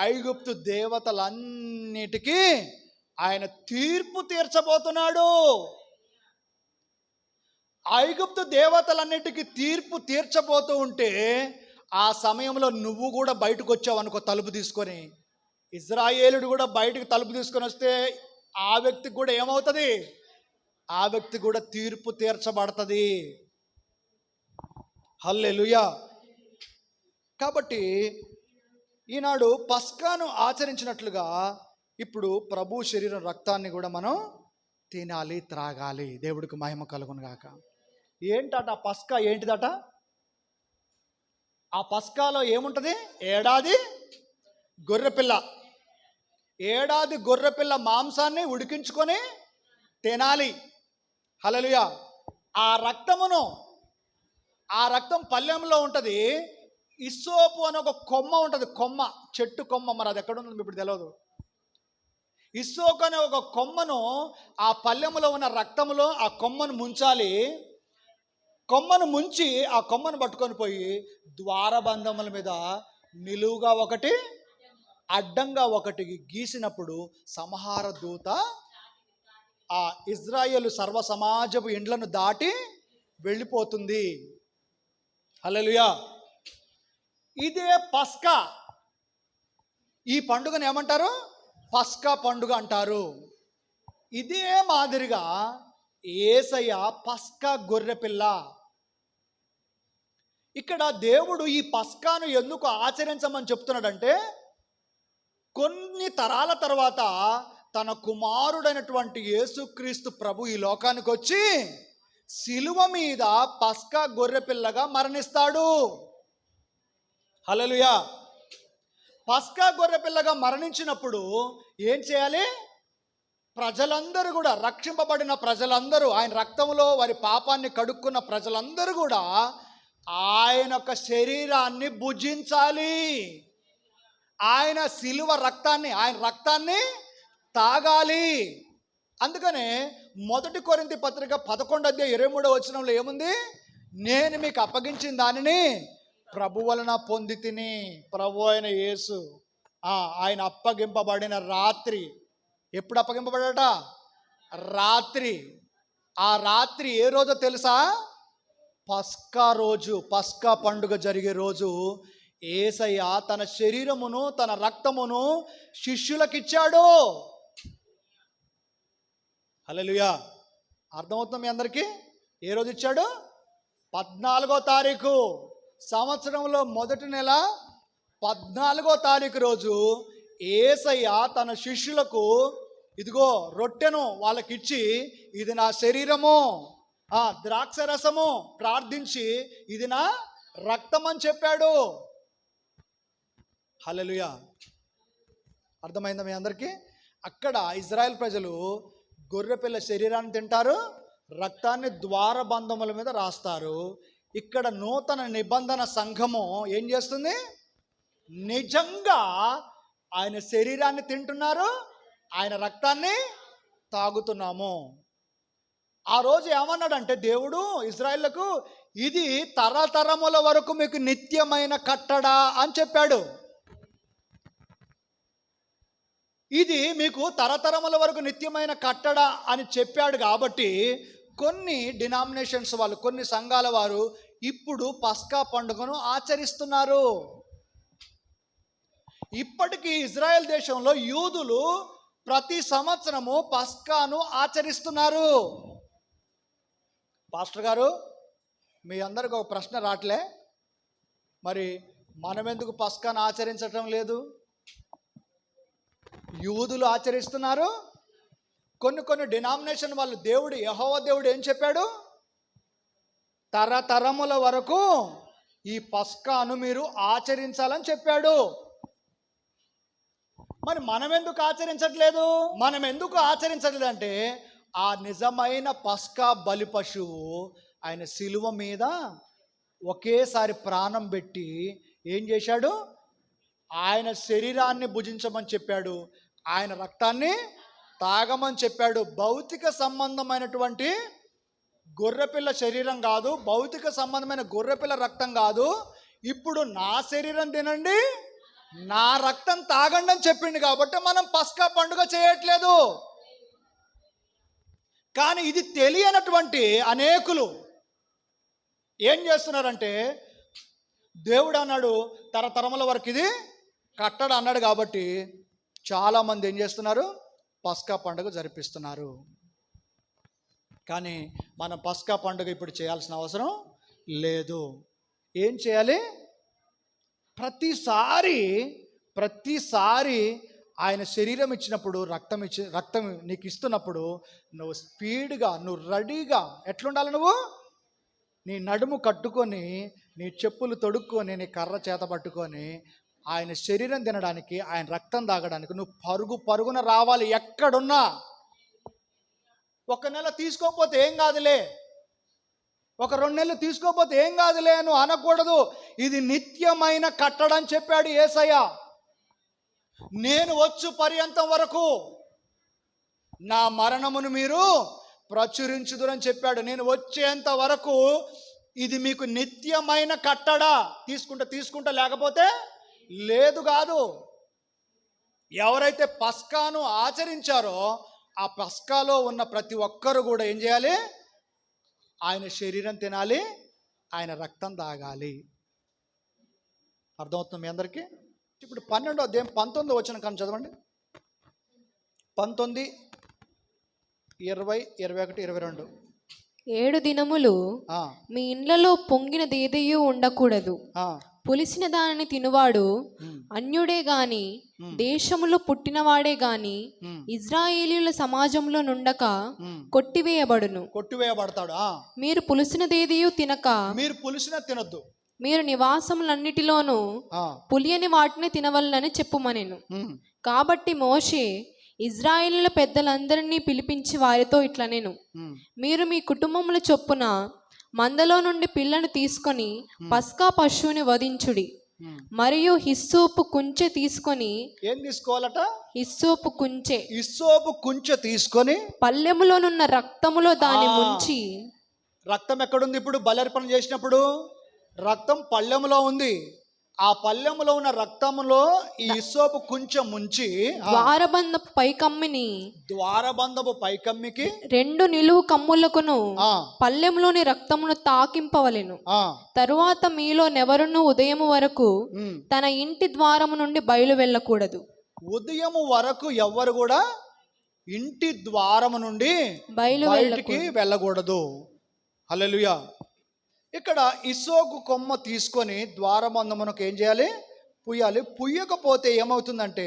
ఐగుప్తు దేవతలన్నిటికీ ఆయన తీర్పు తీర్చబోతున్నాడు. ఐగుప్తు దేవతలన్నిటికీ తీర్పు తీర్చబోతూ ఉంటే ఆ సమయంలో నువ్వు కూడా బయటకు వచ్చావు అనుకో, తలుపు తీసుకొని. ఇజ్రాయేలుడు కూడా బయటకు తలుపు తీసుకొని వస్తే ఆ వ్యక్తికి కూడా ఏమవుతుంది? ఆ వ్యక్తి కూడా తీర్పు తీర్చబడుతుంది. హల్లెలూయా. కాబట్టి ఈనాడు పస్కాను ఆచరించినట్లుగా ఇప్పుడు ప్రభు శరీరం రక్తాన్ని కూడా మనం తినాలి, త్రాగాలి. దేవుడికి మహిమ కలుగును గాక. ఏంటట పస్కా? ఏంటిదట? ఆ పస్కాలో ఏముంటుంది? ఏడాది గొర్రెపిల్ల మాంసాన్ని ఉడికించుకొని తినాలి. హల్లెలూయా. ఆ రక్తం పళ్ళెంలో ఉంటుంది. ఇస్సోపు అని ఒక కొమ్మ ఉంటుంది, చెట్టు కొమ్మ. మరి అది ఎక్కడ ఉంటుంది ఇప్పుడు తెలియదు. ఇస్సోకు అనే ఒక కొమ్మను ఆ పళ్ళెములో ఉన్న రక్తములో ఆ కొమ్మను ముంచాలి. కొమ్మను ముంచి ఆ కొమ్మను పట్టుకొని పోయి ద్వారబంధముల మీద నిలువుగా ఒకటి, అడ్డంగా ఒకటి గీసినప్పుడు సంహార దూత ఆ ఇజ్రాయేలు సర్వ సమాజపు ఇండ్లను దాటి వెళ్ళిపోతుంది. హల్లెలూయా. ఇదే పస్కా. ఈ పండుగను ఏమంటారు? పస్కా పండుగ అంటారు. ఇదే మాదిరిగా యేసయ్య పస్కా గొర్రెపిల్ల. ఇక్కడ దేవుడు ఈ పస్కాను ఎందుకు ఆచరించమని చెప్తున్నాడంటే, కొన్ని తరాల తర్వాత తన కుమారుడైనటువంటి యేసుక్రీస్తు ప్రభు ఈ లోకానికి వచ్చి సిలువ మీద పస్కా గొర్రెపిల్లగా మరణిస్తాడు. హల్లెలూయా. పస్కా గొర్రెపిల్లగా మరణించినప్పుడు ఏం చేయాలి? ప్రజలందరూ కూడా, రక్షింపబడిన ప్రజలందరూ, ఆయన రక్తంలో వారి పాపాన్ని కడుక్కున్న ప్రజలందరూ కూడా ఆయన యొక్క శరీరాన్ని భుజించాలి. ఆయన శిలువ రక్తాన్ని, ఆయన రక్తాన్ని తాగాలి. అందుకనే మొదటి కొరింథీ పత్రిక 11:23 ఏముంది? నేను మీకు అప్పగించిన దానిని ప్రభు వలన పొంది తిని. ప్రభు అయిన యేసు ఆయన అప్పగింపబడిన రాత్రి, ఎప్పుడు అప్పగింపబడట? రాత్రి. ఆ రాత్రి ఏ రోజో తెలుసా? పస్కా రోజు, పస్కా పండుగ జరిగే రోజు యేసయ్య తన శరీరమును తన రక్తమును శిష్యులకిచ్చాడు. హల్లెలూయా. అర్థమవుతుంది మీ అందరికీ? ఏ రోజు ఇచ్చాడు? 14వ తారీఖు, సంవత్సరంలో మొదటి నెల 14వ తారీఖు రోజు యేసయ్య తన శిష్యులకు ఇదిగో రొట్టెను వాళ్ళకిచ్చి, ఇది నా శరీరము, ద్రాక్ష రసము ప్రార్థించి ఇది నా రక్తం అని చెప్పాడు. హల్లెలూయా. అర్థమైందా మీ అందరికీ? అక్కడ ఇజ్రాయెల్ ప్రజలు గొర్రెపిల్ల శరీరాన్ని తింటారు, రక్తాన్ని ద్వారబంధముల మీద రాస్తారు. ఇక్కడ నూతన నిబంధన సంఘము ఏం చేస్తుంది? నిజంగా ఆయన శరీరాన్ని తింటున్నారు, ఆయన రక్తాన్ని తాగుతున్నాము. ఆ రోజు ఏమన్నాడంటే దేవుడు ఇజ్రాయేళ్లకు, ఇది తరతరముల వరకు మీకు నిత్యమైన కట్టడ అని చెప్పాడు. ఇది మీకు తరతరముల వరకు నిత్యమైన కట్టడ అని చెప్పాడు. కాబట్టి కొన్ని డినామినేషన్స్ వాళ్ళు, కొన్ని సంఘాల వారు ఇప్పుడు పస్కా పండుగను ఆచరిస్తున్నారు. ఇప్పటికీ ఇజ్రాయెల్ దేశంలో యూదులు ప్రతి సంవత్సరము పస్కాను ఆచరిస్తున్నారు. పాస్టర్ గారు, మీ అందరికి ఒక ప్రశ్న రావట్లే, మరి మనం ఎందుకు పస్కాను ఆచరించటం లేదు? యూదులు ఆచరిస్తున్నారు, కొన్ని డినామినేషన్ వాళ్ళు, దేవుడు యెహోవా దేవుడు ఏం చెప్పాడు? తరతరముల వరకు ఈ పస్కాను మీరు ఆచరించాలని చెప్పాడు. మరి మనం ఎందుకు ఆచరించట్లేదు? మనం ఎందుకు ఆచరించట్లేదు అంటే, ఆ నిజమైన పస్కా బలి పశువు ఆయన శిలువ మీద ఒకేసారి ప్రాణం పెట్టి ఏం చేశాడు? ఆయన శరీరాన్ని భుజించమని చెప్పాడు, ఆయన రక్తాన్ని తాగమని చెప్పాడు. భౌతిక సంబంధమైనటువంటి గొర్రెపిల్ల శరీరం కాదు, భౌతిక సంబంధమైన గొర్రెపిల్ల రక్తం కాదు. ఇప్పుడు నా శరీరం తినండి, నా రక్తం తాగండి అని చెప్పిండు. కాబట్టి మనం పస్కా పండుగ చేయట్లేదు. కానీ ఇది తెలియనటువంటి అనేకులు ఏం చేస్తున్నారంటే, దేవుడు అన్నాడు తరతరముల వరకు ఇది కట్టడ అన్నాడు కాబట్టి చాలామంది ఏం చేస్తున్నారు? పస్కా పండుగ జరిపిస్తున్నారు. కానీ మనం పస్కా పండుగ ఇప్పుడు చేయాల్సిన అవసరం లేదు. ఏం చేయాలి? ప్రతిసారి ఆయన శరీరం ఇచ్చినప్పుడు, రక్తం నీకు ఇస్తున్నప్పుడు నువ్వు స్పీడ్గా, నువ్వు రెడీగా ఎట్లుండాలి? నువ్వు నీ నడుము కట్టుకొని, నీ చెప్పులు తొడుక్కొని, నీ కర్ర చేత పట్టుకొని ఆయన శరీరం తినడానికి, ఆయన రక్తం తాగడానికి నువ్వు పరుగున రావాలి. ఎక్కడున్నా. ఒక నెల తీసుకోకపోతే ఏం కాదులే, ఒక 2 నెలలు తీసుకోకపోతే ఏం కాదులే నువ్వు అనకూడదు. ఇది నిత్యమైన కట్టడని చెప్పాడు యేసయ్య. నేను వచ్చు పర్యంతం వరకు నా మరణమును మీరు ప్రచురించుదురని చెప్పాడు. నేను వచ్చేంత వరకు ఇది మీకు నిత్యమైన కట్టడ. తీసుకుంటా లేకపోతే లేదు కాదు. ఎవరైతే పస్కాను ఆచరించారో ఆ పస్కాలో ఉన్న ప్రతి ఒక్కరు కూడా ఏం చేయాలి? ఆయన శరీరం తినాలి, ఆయన రక్తం తాగాలి. అర్థమవుతుంది మీ అందరికీ? ఇప్పుడు 12వ అధ్యాయం 19వ వచనం కానీ చదవండి. 19, 20, 21, 22. 7 దినములు మీ ఇండ్లలో పొంగినదేదయ్యూ ఉండకూడదు. పులిసిన దానిని తినువాడు అన్యుడే గాని, దేశములో పుట్టినవాడే గాని, ఇజ్రాయేలీయుల సమాజంలో నుండక కొట్టివేయబడతాడు. మీరు పులిసినదేదియు తినక, మీరు పులిసిన తినొద్దు, మీరు నివాసములన్నిటిలోనూ పులియని వాటిని తినవలనని చెప్పుమనెను. కాబట్టి మోషే ఇజ్రాయేలీయుల పెద్దలందరినీ పిలిపించి వారితో ఇట్లనెను, మీరు మీ కుటుంబముల చొప్పున మందలో నుండి పిల్లను తీసుకొని పస్కా పశువుని వధించుడి. మరియు హిస్సోపు కుంచె తీసుకొని, ఏం తీసుకోవాలట? హిస్సోపు కుంచె, హిస్సోపు కుంచె తీసుకొని పల్లెములోనున్న రక్తములో దాని ముంచి. రక్తం ఎక్కడుంది? ఇప్పుడు బలి చేసినప్పుడు రక్తం పళ్ళెములో ఉంది. ఆ పళ్ళెములో ఉన్న రక్తములో ఈ హిస్సోపు కుంచె ముంచి ద్వారబంధపు పైకమ్మికి 2 నిలువు కమ్ములకును పల్లెంలోని రక్తమును తాకింపవలెను. తరువాత మీలో నెవరును ఉదయము వరకు తన ఇంటి ద్వారము నుండి బయలు వెళ్ళకూడదు. ఉదయము వరకు ఎవ్వరు కూడా ఇంటి ద్వారము నుండి బయటికి వెళ్ళకూడదు. హల్లెలూయా. ఇక్కడ హిస్సోపు కొమ్మ తీసుకొని ద్వారబంధమునకు ఏం చేయాలి? పుయ్యాలి. పుయ్యకపోతే ఏమవుతుందంటే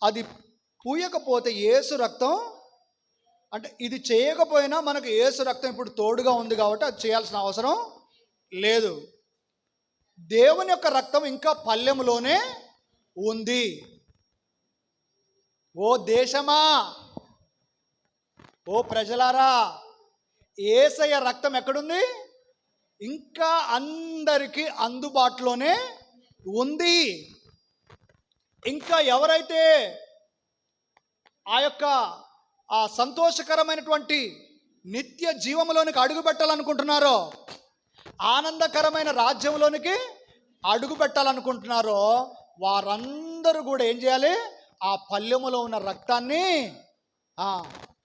అది పుయ్యకపోతే యేసు రక్తం, అంటే ఇది చేయకపోయినా మనకు యేసు రక్తం ఇప్పుడు తోడుగా ఉంది కాబట్టి అది చేయాల్సిన అవసరం లేదు. దేవుని యొక్క రక్తం ఇంకా పల్లెములోనే ఉంది. ఓ దేశమా, ఓ ప్రజలారా, యేసయ్య రక్తం ఎక్కడుంది? ఇంకా అందరికీ అందుబాటులోనే ఉంది. ఇంకా ఎవరైతే ఆ సంతోషకరమైనటువంటి నిత్య జీవంలోనికి అడుగు పెట్టాలనుకుంటున్నారో, ఆనందకరమైన రాజ్యంలోనికి అడుగు పెట్టాలనుకుంటున్నారో, వారందరూ కూడా ఏం చేయాలి? ఆ పల్లెములో ఉన్న రక్తాన్ని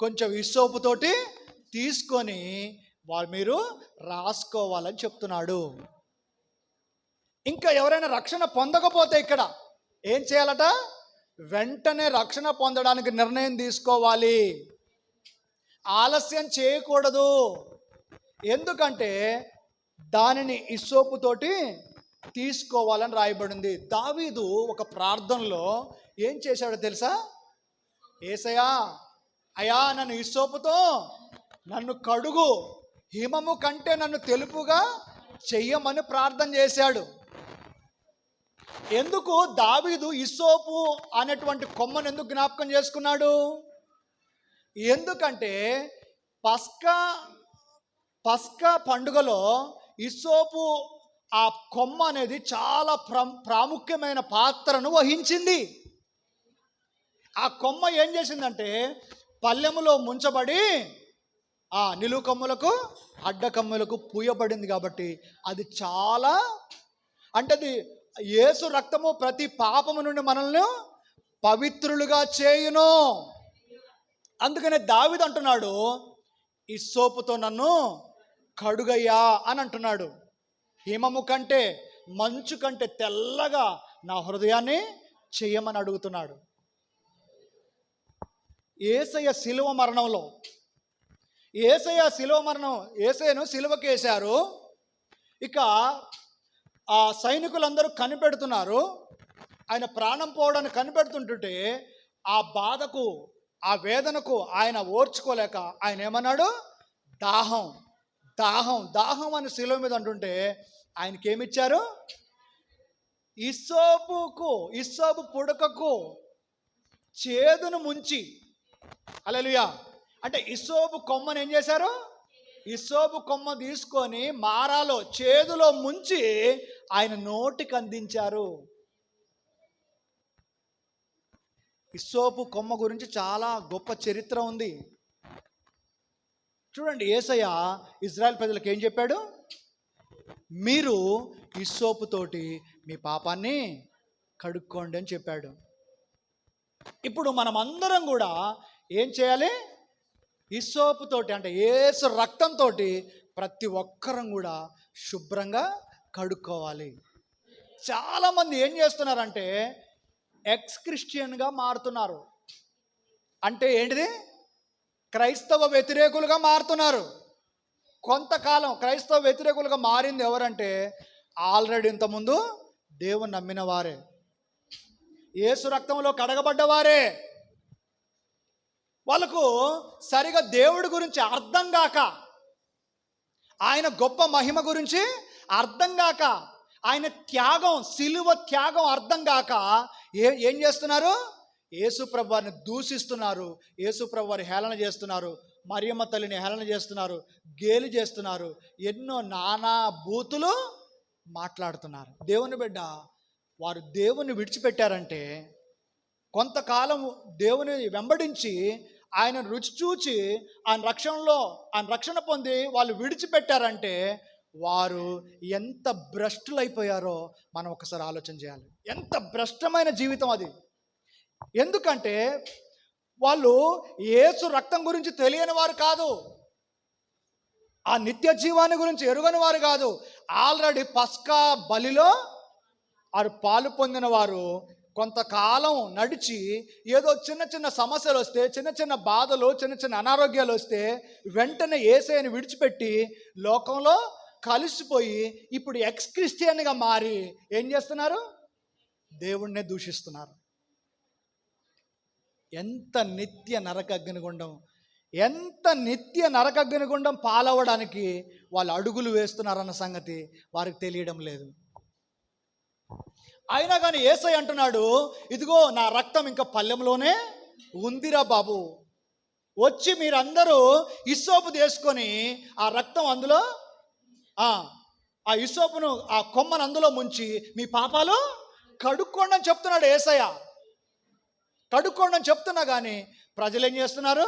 కొంచెం హిస్సోపుతోటి తీసుకొని మీరు రాసుకోవాలని చెప్తున్నాడు. ఇంకా ఎవరైనా రక్షణ పొందకపోతే ఇక్కడ ఏం చేయాలట? వెంటనే రక్షణ పొందడానికి నిర్ణయం తీసుకోవాలి. ఆలస్యం చేయకూడదు. ఎందుకంటే దానిని హిస్సోపుతోటి తీసుకోవాలని రాయబడింది. దావీదు ఒక ప్రార్థనలో ఏం చేశాడో తెలుసా? యేసయ్యా, అయ్యా, నన్ను హిస్సోపుతో నన్ను కడుగు, హిమము కంటే నన్ను తెలుపుగా చెయ్యమని ప్రార్థన చేశాడు. ఎందుకు దావీదు హిస్సోపు అనేటువంటి కొమ్మను ఎందుకు జ్ఞాపకం చేసుకున్నాడు? ఎందుకంటే పస్కా పండుగలో హిస్సోపు ఆ కొమ్మ అనేది చాలా ప్రాముఖ్యమైన పాత్రను వహించింది. ఆ కొమ్మ ఏం చేసిందంటే పల్లెములో ముంచబడి నిలువు కమ్ములకు అడ్డ కమ్ములకు పూయబడింది. కాబట్టి అది చాలా, అంటే అది యేసు రక్తము ప్రతి పాపము నుండి మనల్ని పవిత్రులుగా చేయును. అందుకనే దావీదు అంటున్నాడు, హిస్సోపుతో నన్ను కడుగయ్యా అని అంటున్నాడు. హిమము కంటే, మంచు కంటే తెల్లగా నా హృదయాన్ని చెయ్యమని అడుగుతున్నాడు. యేసయ్య శిలువ మరణంలో, యేసయ్యను సిలువకి వేశారు. ఇక ఆ సైనికులందరూ కనిపెడుతున్నారు. ఆయన ప్రాణం పోవడానికి కనిపెడుతుంటుంటే ఆ బాధకు, ఆ వేదనకు ఆయన ఓర్చుకోలేక ఆయన ఏమన్నాడు? దాహం దాహం దాహం అని శిలువ మీద అంటుంటే ఆయనకి ఏమిచ్చారు? హిస్సోపు పుడకకు చేదును ముంచి. హల్లెలూయా. అంటే హిస్సోపు కొమ్మను ఏం చేశారు? హిస్సోపు కొమ్మ తీసుకొని మారాలో, చేదులో ముంచి ఆయన నోటికి అందించారు. హిస్సోపు కొమ్మ గురించి చాలా గొప్ప చరిత్ర ఉంది. చూడండి, యేసయ్య ఇజ్రాయెల్ ప్రజలకు ఏం చెప్పాడు? మీరు హిస్సోపుతోటి మీ పాపాన్ని కడుక్కోండి అని చెప్పాడు. ఇప్పుడు మనం అందరం కూడా ఏం చేయాలి? హిస్సోపుతోటి, అంటే యేసు రక్తంతో ప్రతి ఒక్కరం కూడా శుభ్రంగా కడుక్కోవాలి. చాలామంది ఏం చేస్తున్నారంటే ఎక్స్ క్రిస్టియన్గా మారుతున్నారు. అంటే ఏంటిది? క్రైస్తవ వ్యతిరేకులుగా మారుతున్నారు. కొంతకాలం క్రైస్తవ వ్యతిరేకులుగా మారింది ఎవరంటే ఆల్రెడీ ఇంతకుముందు దేవుని నమ్మిన వారే, యేసు రక్తంలో కడగబడ్డవారే. వాళ్ళకు సరిగా దేవుడి గురించి అర్థం కాక, ఆయన గొప్ప మహిమ గురించి అర్థం కాక, ఆయన త్యాగం, సిలువ త్యాగం అర్థం కాక ఏం చేస్తున్నారు? యేసుప్రభు వారిని దూషిస్తున్నారు, యేసుప్రభు వారి హేళన చేస్తున్నారు, మరియమ్మ తల్లిని హేళన చేస్తున్నారు, గేలి చేస్తున్నారు, ఎన్నో నానా బూతులు మాట్లాడుతున్నారు. దేవుని బిడ్డ వారు దేవుని విడిచిపెట్టారంటే, కొంతకాలం దేవుని వెంబడించి ఆయన రుచి చూచి ఆయన రక్షణ పొంది వాళ్ళు విడిచిపెట్టారంటే వారు ఎంత భ్రష్టులైపోయారో మనం ఒకసారి ఆలోచన చేయాలి. ఎంత భ్రష్టమైన జీవితం అది. ఎందుకంటే వాళ్ళు యేసు రక్తం గురించి తెలియని వారు కాదు, ఆ నిత్య జీవాన్ని గురించి ఎరుగని వారు కాదు. ఆల్రెడీ పస్కా బలిలో వారు పాలు పొందిన వారు కొంతకాలం నడిచి ఏదో చిన్న చిన్న సమస్యలు వస్తే, చిన్న చిన్న బాధలు, చిన్న చిన్న అనారోగ్యాలు వస్తే వెంటనే యేసయ్యను విడిచిపెట్టి లోకంలో కలిసిపోయి ఇప్పుడు ఎక్స్ క్రిస్టియన్గా మారి ఏం చేస్తున్నారు? దేవుణ్ణే దూషిస్తున్నారు. ఎంత నిత్య నరకగ్నిగుండం, ఎంత నిత్య నరకగ్నిగుండం పాలవడానికి వాళ్ళు అడుగులు వేస్తున్నారన్న సంగతి వారికి తెలియడం లేదు. అయినా కానీ యేసయ్య అంటున్నాడు, ఇదిగో నా రక్తం ఇంకా పళ్ళెంలోనే ఉందిరా బాబు, వచ్చి మీరందరూ ఇస్సోపు తీసుకొని ఆ రక్తం అందులో ఆ ఇస్సోపును ఆ కొమ్మను అందులో ముంచి మీ పాపాలు కడుక్కోండి అని చెప్తున్నాడు యేసయ్య. కడుక్కోండి అని చెప్తున్నా కానీ ప్రజలు ఏం చేస్తున్నారు?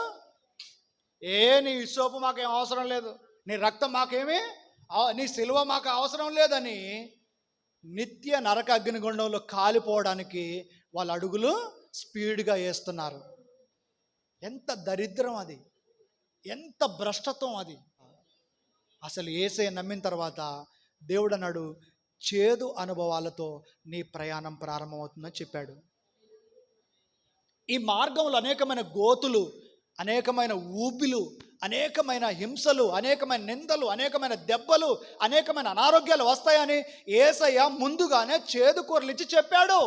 నీ ఇస్సోపు మాకేం అవసరం లేదు, నీ రక్తం మాకేమీ, నీ సిలువ మాకు అవసరం లేదని నిత్య నరక అగ్నిగుండంలో కాలిపోవడానికి వాళ్ళ అడుగులు స్పీడ్గా వేస్తున్నారు. ఎంత దరిద్రం అది, ఎంత భ్రష్టత్వం అది. అసలు యేసయ్య నమ్మిన తర్వాత దేవుడు అన్నాడు, చేదు అనుభవాలతో నీ ప్రయాణం ప్రారంభమవుతుందని చెప్పాడు. ఈ మార్గంలో అనేకమైన గోతులు, అనేకమైన ఊపిలు, అనేకమైన హింసలు, అనేకమైన నిందలు, అనేకమైన దెబ్బలు, అనేకమైన అనారోగ్యాలు వస్తాయని యేసయ్య ముందుగానే చేదుకూరలు ఇచ్చి చెప్పాడు.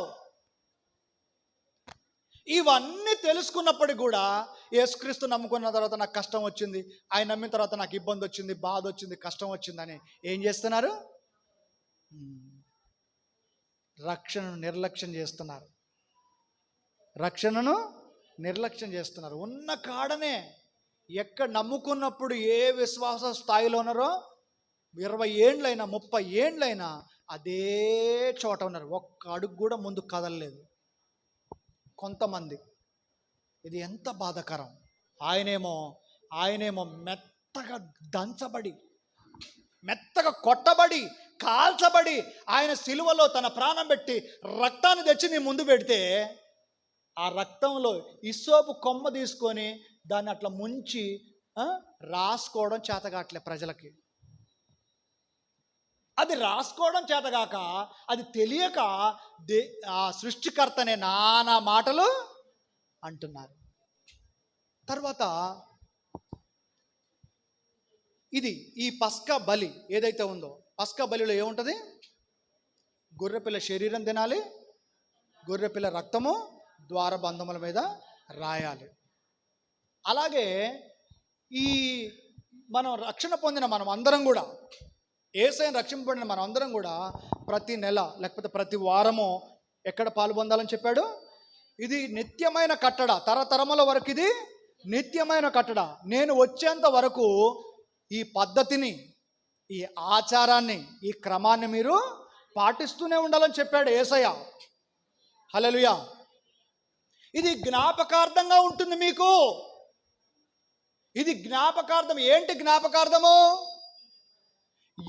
ఇవన్నీ తెలుసుకున్నప్పటికీ కూడా యేసుక్రీస్తు నమ్ముకున్న తర్వాత నాకు కష్టం వచ్చింది, ఆయన నమ్మిన తర్వాత నాకు ఇబ్బంది వచ్చింది, బాధ వచ్చింది, కష్టం వచ్చిందని ఏం చేస్తున్నారు? రక్షణను నిర్లక్ష్యం చేస్తున్నారు. రక్షణను నిర్లక్ష్యం చేస్తున్నారు. ఉన్న కాడనే ఎక్కడ నమ్ముకున్నప్పుడు ఏ విశ్వాస స్థాయిలో ఉన్నారో 20 ఏండ్లైనా 30 ఏండ్లైనా అదే చోట ఉన్నారు. ఒక్క అడుగు కూడా ముందు కదలలేదు కొంతమంది. ఇది ఎంత బాధాకరం. ఆయనేమో మెత్తగా దంచబడి, మెత్తగా కొట్టబడి, కాల్చబడి, ఆయన సిలువలో తన ప్రాణం పెట్టి రక్తాన్ని తెచ్చి నీ ముందు పెడితే ఆ రక్తంలో ఇస్సోపు కొమ్మ తీసుకొని దాన్ని అట్లా ముంచి రాసుకోవడం చేతగాట్లే ప్రజలకి. అది రాసుకోవడం చేతగాక, అది తెలియక ఆ సృష్టికర్తనే నానా మాటలు అంటున్నారు. తర్వాత ఈ పస్కా బలి ఏదైతే ఉందో, పస్కా బలిలో ఏముంటుంది? గొర్రెపిల్ల శరీరం తినాలి, గొర్రెపిల్ల రక్తము ద్వారబంధముల మీద రాయాలి. అలాగే మనం రక్షణ పొందిన మనం అందరం కూడా, యేసయ్యను రక్షింపబడిన మనం అందరం కూడా ప్రతి నెల లేకపోతే ప్రతి వారము ఎక్కడ పాల్పొందాలని చెప్పాడు? ఇది నిత్యమైన కట్టడ, తరతరముల వరకు ఇది నిత్యమైన కట్టడ. నేను వచ్చేంత వరకు ఈ పద్ధతిని, ఈ ఆచారాన్ని, ఈ క్రమాన్ని మీరు పాటిస్తూనే ఉండాలని చెప్పాడు యేసయ్య. హల్లెలూయా. ఇది జ్ఞాపకార్థంగా ఉంటుంది మీకు. ఇది జ్ఞాపకార్థం. ఏంటి జ్ఞాపకార్థము?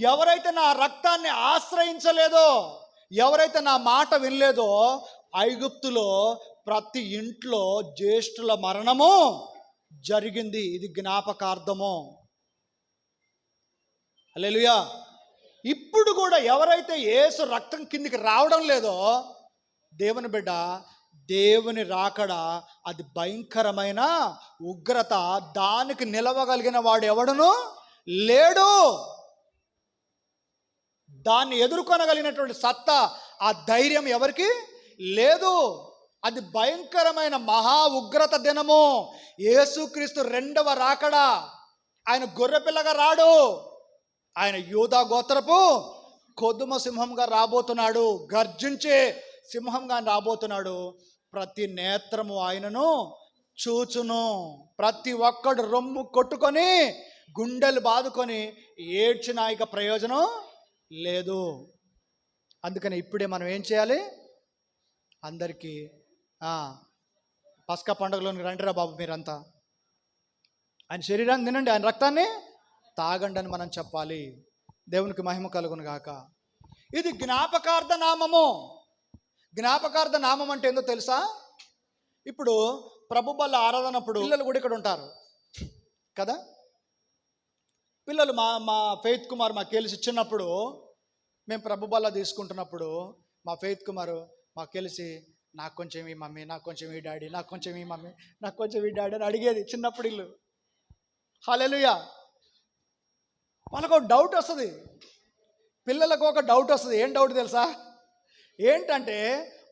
ఎవరైతే నా రక్తాన్ని ఆశ్రయించలేదో, ఎవరైతే నా మాట వినలేదో, ఐగుప్తులో ప్రతి ఇంట్లో జ్యేష్ఠుల మరణము జరిగింది. ఇది జ్ఞాపకార్థము. హల్లెలూయా. ఇప్పుడు కూడా ఎవరైతే యేసు రక్తం కిందికి రావడం లేదో, దేవుని బిడ్డ, దేవుని రాకడ అది భయంకరమైన ఉగ్రత. దానికి నిలవగలిగిన వాడు ఎవడును లేడు. దాన్ని ఎదుర్కొనగలిగినటువంటి సత్తా, ఆ ధైర్యం ఎవరికి లేదు. అది భయంకరమైన మహా ఉగ్రత దినము. యేసుక్రీస్తు రెండవ రాకడ. ఆయన గొర్రెపిల్లగా రాడు, ఆయన యూదా గోత్రపు కొదుమ సింహంగా రాబోతున్నాడు, గర్జించే సింహంగా రాబోతున్నాడు. ప్రతి నేత్రము ఆయనను చూచును. ప్రతి ఒక్కడు రొమ్ము కొట్టుకొని గుండెలు బాదుకొని ఏడ్చిన ఇక ప్రయోజనం లేదు. అందుకని ఇప్పుడే మనం ఏం చేయాలి? అందరికీ పస్కా పండుగలోనికి రండిరా బాబు మీరంతా, ఆయన శరీరాన్ని తినండి, ఆయన రక్తాన్ని తాగండి అని మనం చెప్పాలి. దేవునికి మహిమ కలుగును గాక. ఇది జ్ఞాపకార్థ నామము. జ్ఞాపకార్థ నామం అంటే ఏందో తెలుసా? ఇప్పుడు ప్రభు బల్ల ఆరాధనప్పుడు పిల్లలు కూడా ఇక్కడ ఉంటారు కదా. పిల్లలు మా ఫెయిత్ కుమార్ మాకు తెలిసి చిన్నప్పుడు మేము ప్రభు బల్ల తీసుకుంటున్నప్పుడు మా ఫెయిత్ కుమార్ మాకు తెలిసి నాకు కొంచెం ఈ మమ్మీ, నాకు కొంచెం ఈ డాడీ, నాకు కొంచెం ఈ మమ్మీ, నాకు కొంచెం ఈ డాడీ అని అడిగేది చిన్నప్పుడు. ఇల్లు హల్లెలూయా. మనకు ఒక డౌట్ వస్తుంది, పిల్లలకు ఒక డౌట్ వస్తుంది. ఏం డౌట్ తెలుసా? ఏంటంటే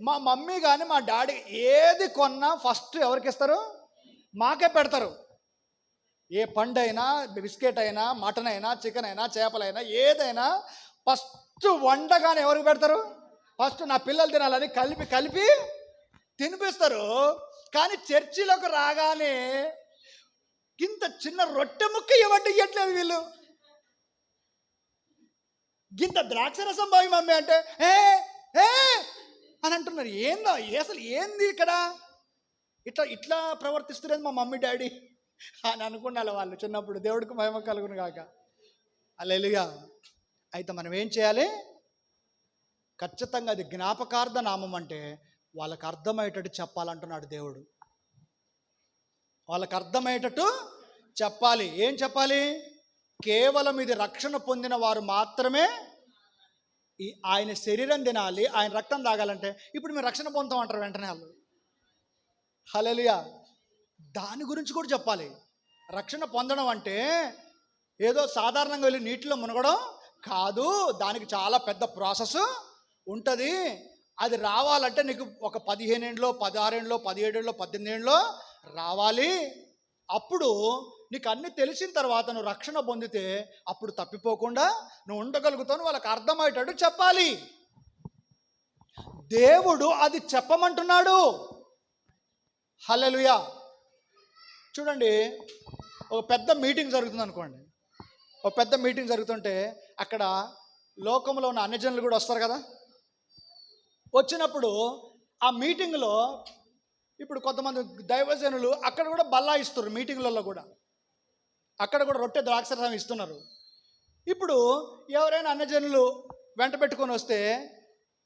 మా మమ్మీ కానీ మా డాడీ ఏది కొన్నా ఫస్ట్ ఎవరికి ఇస్తారు? మాకే పెడతారు. ఏ పండు అయినా, బిస్కెట్ అయినా, మటన్ అయినా, చికెన్ అయినా, చేపలైనా ఏదైనా ఫస్ట్ వండగానే ఎవరికి పెడతారు? ఫస్ట్ నా పిల్లలు తినాలని కలిపి తినిపిస్తారు. కానీ చర్చిలోకి రాగానే ఇంత చిన్న రొట్టె ముక్క ఇవ్వట్లేదు వీళ్ళు. గింత ద్రాక్షరసం బావి మమ్మీ అంటే ఏ ఏ అని అంటున్నారు. ఏందో అసలు ఏంది ఇక్కడ ఇట్లా ప్రవర్తిస్తున్నారు మా మమ్మీ డాడీ అని అనుకున్నారు వాళ్ళు చిన్నప్పుడు. దేవుడికి మహిమ కలుగును గాక. హల్లెలూయా. అయితే మనం ఏం చేయాలి? ఖచ్చితంగా అది జ్ఞాపకార్థ నామం అంటే వాళ్ళకి అర్థమయ్యేటట్టు చెప్పాలంటున్నాడు దేవుడు. వాళ్ళకి అర్థమయ్యేటట్టు చెప్పాలి. ఏం చెప్పాలి? కేవలం ఇది రక్షణ పొందిన వారు మాత్రమే ఆయన శరీరం తినాలి, ఆయన రక్తం తాగాలంటే ఇప్పుడు మేము రక్షణ పొందుతాం అంటారు వెంటనే వాళ్ళు. హల్లెలూయా. దాని గురించి కూడా చెప్పాలి. రక్షణ పొందడం అంటే ఏదో సాధారణంగా వెళ్ళి నీటిలో మునగడం కాదు, దానికి చాలా పెద్ద ప్రాసెస్ ఉంటుంది. అది రావాలంటే నీకు ఒక 15 ఏళ్ళలో, 16 ఏళ్ళలో, 17 ఏళ్ళలో, 18 ఏళ్ళలో రావాలి. అప్పుడు నీకు అన్నీ తెలిసిన తర్వాత నువ్వు రక్షణ పొందితే అప్పుడు తప్పిపోకుండా నువ్వు ఉండగలుగుతావు. వాళ్ళకి అర్థమయ్యేటట్టు చెప్పాలి. దేవుడు అది చెప్పమంటున్నాడు. హల్లెలూయా. చూడండి, ఒక పెద్ద మీటింగ్ జరుగుతుంది అనుకోండి. ఒక పెద్ద మీటింగ్ జరుగుతుంటే అక్కడ లోకంలో ఉన్న అన్యజనులు కూడా వస్తారు కదా. వచ్చినప్పుడు ఆ మీటింగ్లో ఇప్పుడు కొంతమంది దైవజనులు అక్కడ కూడా బల్లాయిస్తారు. మీటింగ్లలో కూడా అక్కడ కూడా రొట్టె ద్రాక్షరసం ఇస్తున్నారు. ఇప్పుడు ఎవరైనా అన్యజనులు వెంట పెట్టుకొని వస్తే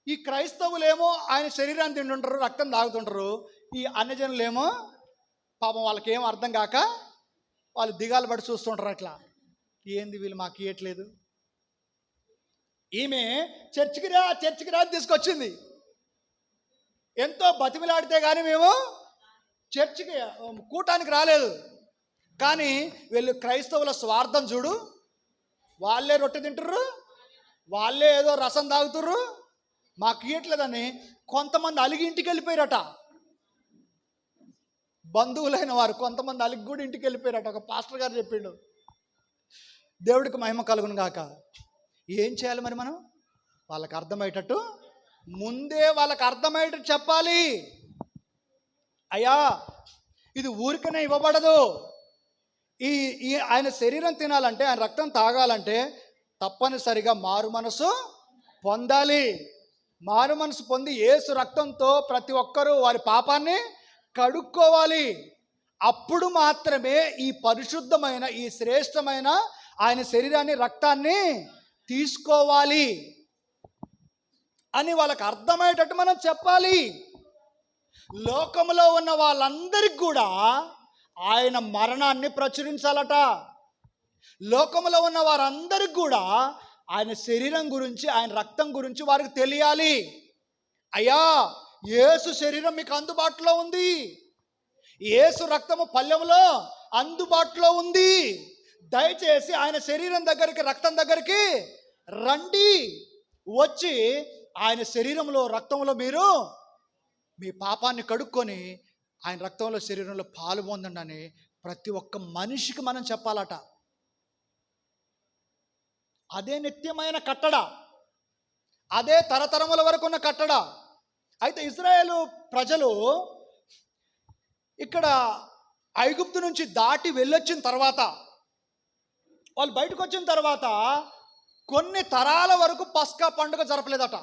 ఈ క్రైస్తవులేమో ఆయన శరీరాన్ని తింటుంటారు, రక్తం తాగుతుంటారు. ఈ అన్యజనులేమో పాపం వాళ్ళకి ఏం అర్థం కాక వాళ్ళు దిగాలు పడి చూస్తుంటారు. అట్లా ఏంది వీళ్ళు మాకు ఇవ్వట్లేదు. ఈమె చర్చికి రా తీసుకొచ్చింది. ఎంతో బతిమిలాడితే కానీ మేము చర్చికి కూటానికి రాలేదు. కానీ వీళ్ళు క్రైస్తవుల స్వార్థం చూడు. వాళ్ళే రొట్టె తింటుర్రు, వాళ్ళే ఏదో రసం తాగుతుర్రు, మాకు ఇవ్వట్లేదని కొంతమంది అలిగి ఇంటికి వెళ్ళిపోయారట. బంధువులైన వారు కొంతమంది అలిగి కూడా ఇంటికి వెళ్ళిపోయారట. ఒక పాస్టర్ గారు చెప్పిండు. దేవుడికి మహిమ కలుగును గాక. ఏం చేయాలి మరి మనం? వాళ్ళకి అర్థమయ్యేటట్టు ముందే వాళ్ళకి అర్థమయ్యేటట్టు చెప్పాలి. అయ్యా ఇది ఊరికనే ఇవ్వబడదు. ఈ ఆయన శరీరం తినాలంటే, ఆయన రక్తం తాగాలంటే తప్పనిసరిగా మారు మనసు పొందాలి. మారు మనసు పొంది యేసు రక్తంతో ప్రతి ఒక్కరూ వారి పాపాన్ని కడుక్కోవాలి. అప్పుడు మాత్రమే ఈ పరిశుద్ధమైన, ఈ శ్రేష్టమైన ఆయన శరీరాన్ని, రక్తాన్ని తీసుకోవాలి అని వాళ్ళకి అర్థమయ్యేటట్టు మనం చెప్పాలి. లోకంలో ఉన్న వాళ్ళందరికీ కూడా ఆయన మరణాన్ని ప్రచురించాలట. లోకంలో ఉన్న వారందరికీ కూడా ఆయన శరీరం గురించి, ఆయన రక్తం గురించి వారికి తెలియాలి. అయ్యా యేసు శరీరం మీకు అందుబాటులో ఉంది, యేసు రక్తము పళ్ళెంలో అందుబాటులో ఉంది. దయచేసి ఆయన శరీరం దగ్గరికి, రక్తం దగ్గరికి రండి. వచ్చి ఆయన శరీరంలో, రక్తంలో మీరు మీ పాపాన్ని కడుక్కొని ఆయన రక్తంలో, శరీరంలో పాలు పొందండి అని ప్రతి ఒక్క మనిషికి మనం చెప్పాలట. అదే నిత్యమైన కట్టడ, అదే తరతరముల వరకు ఉన్న కట్టడ. అయితే ఇశ్రాయేలు ప్రజలు ఇక్కడ ఐగుప్తు నుంచి దాటి వెళ్ళొచ్చిన తర్వాత, వాళ్ళు బయటకు వచ్చిన తర్వాత కొన్ని తరాల వరకు పస్కా పండుగ జరపలేదట.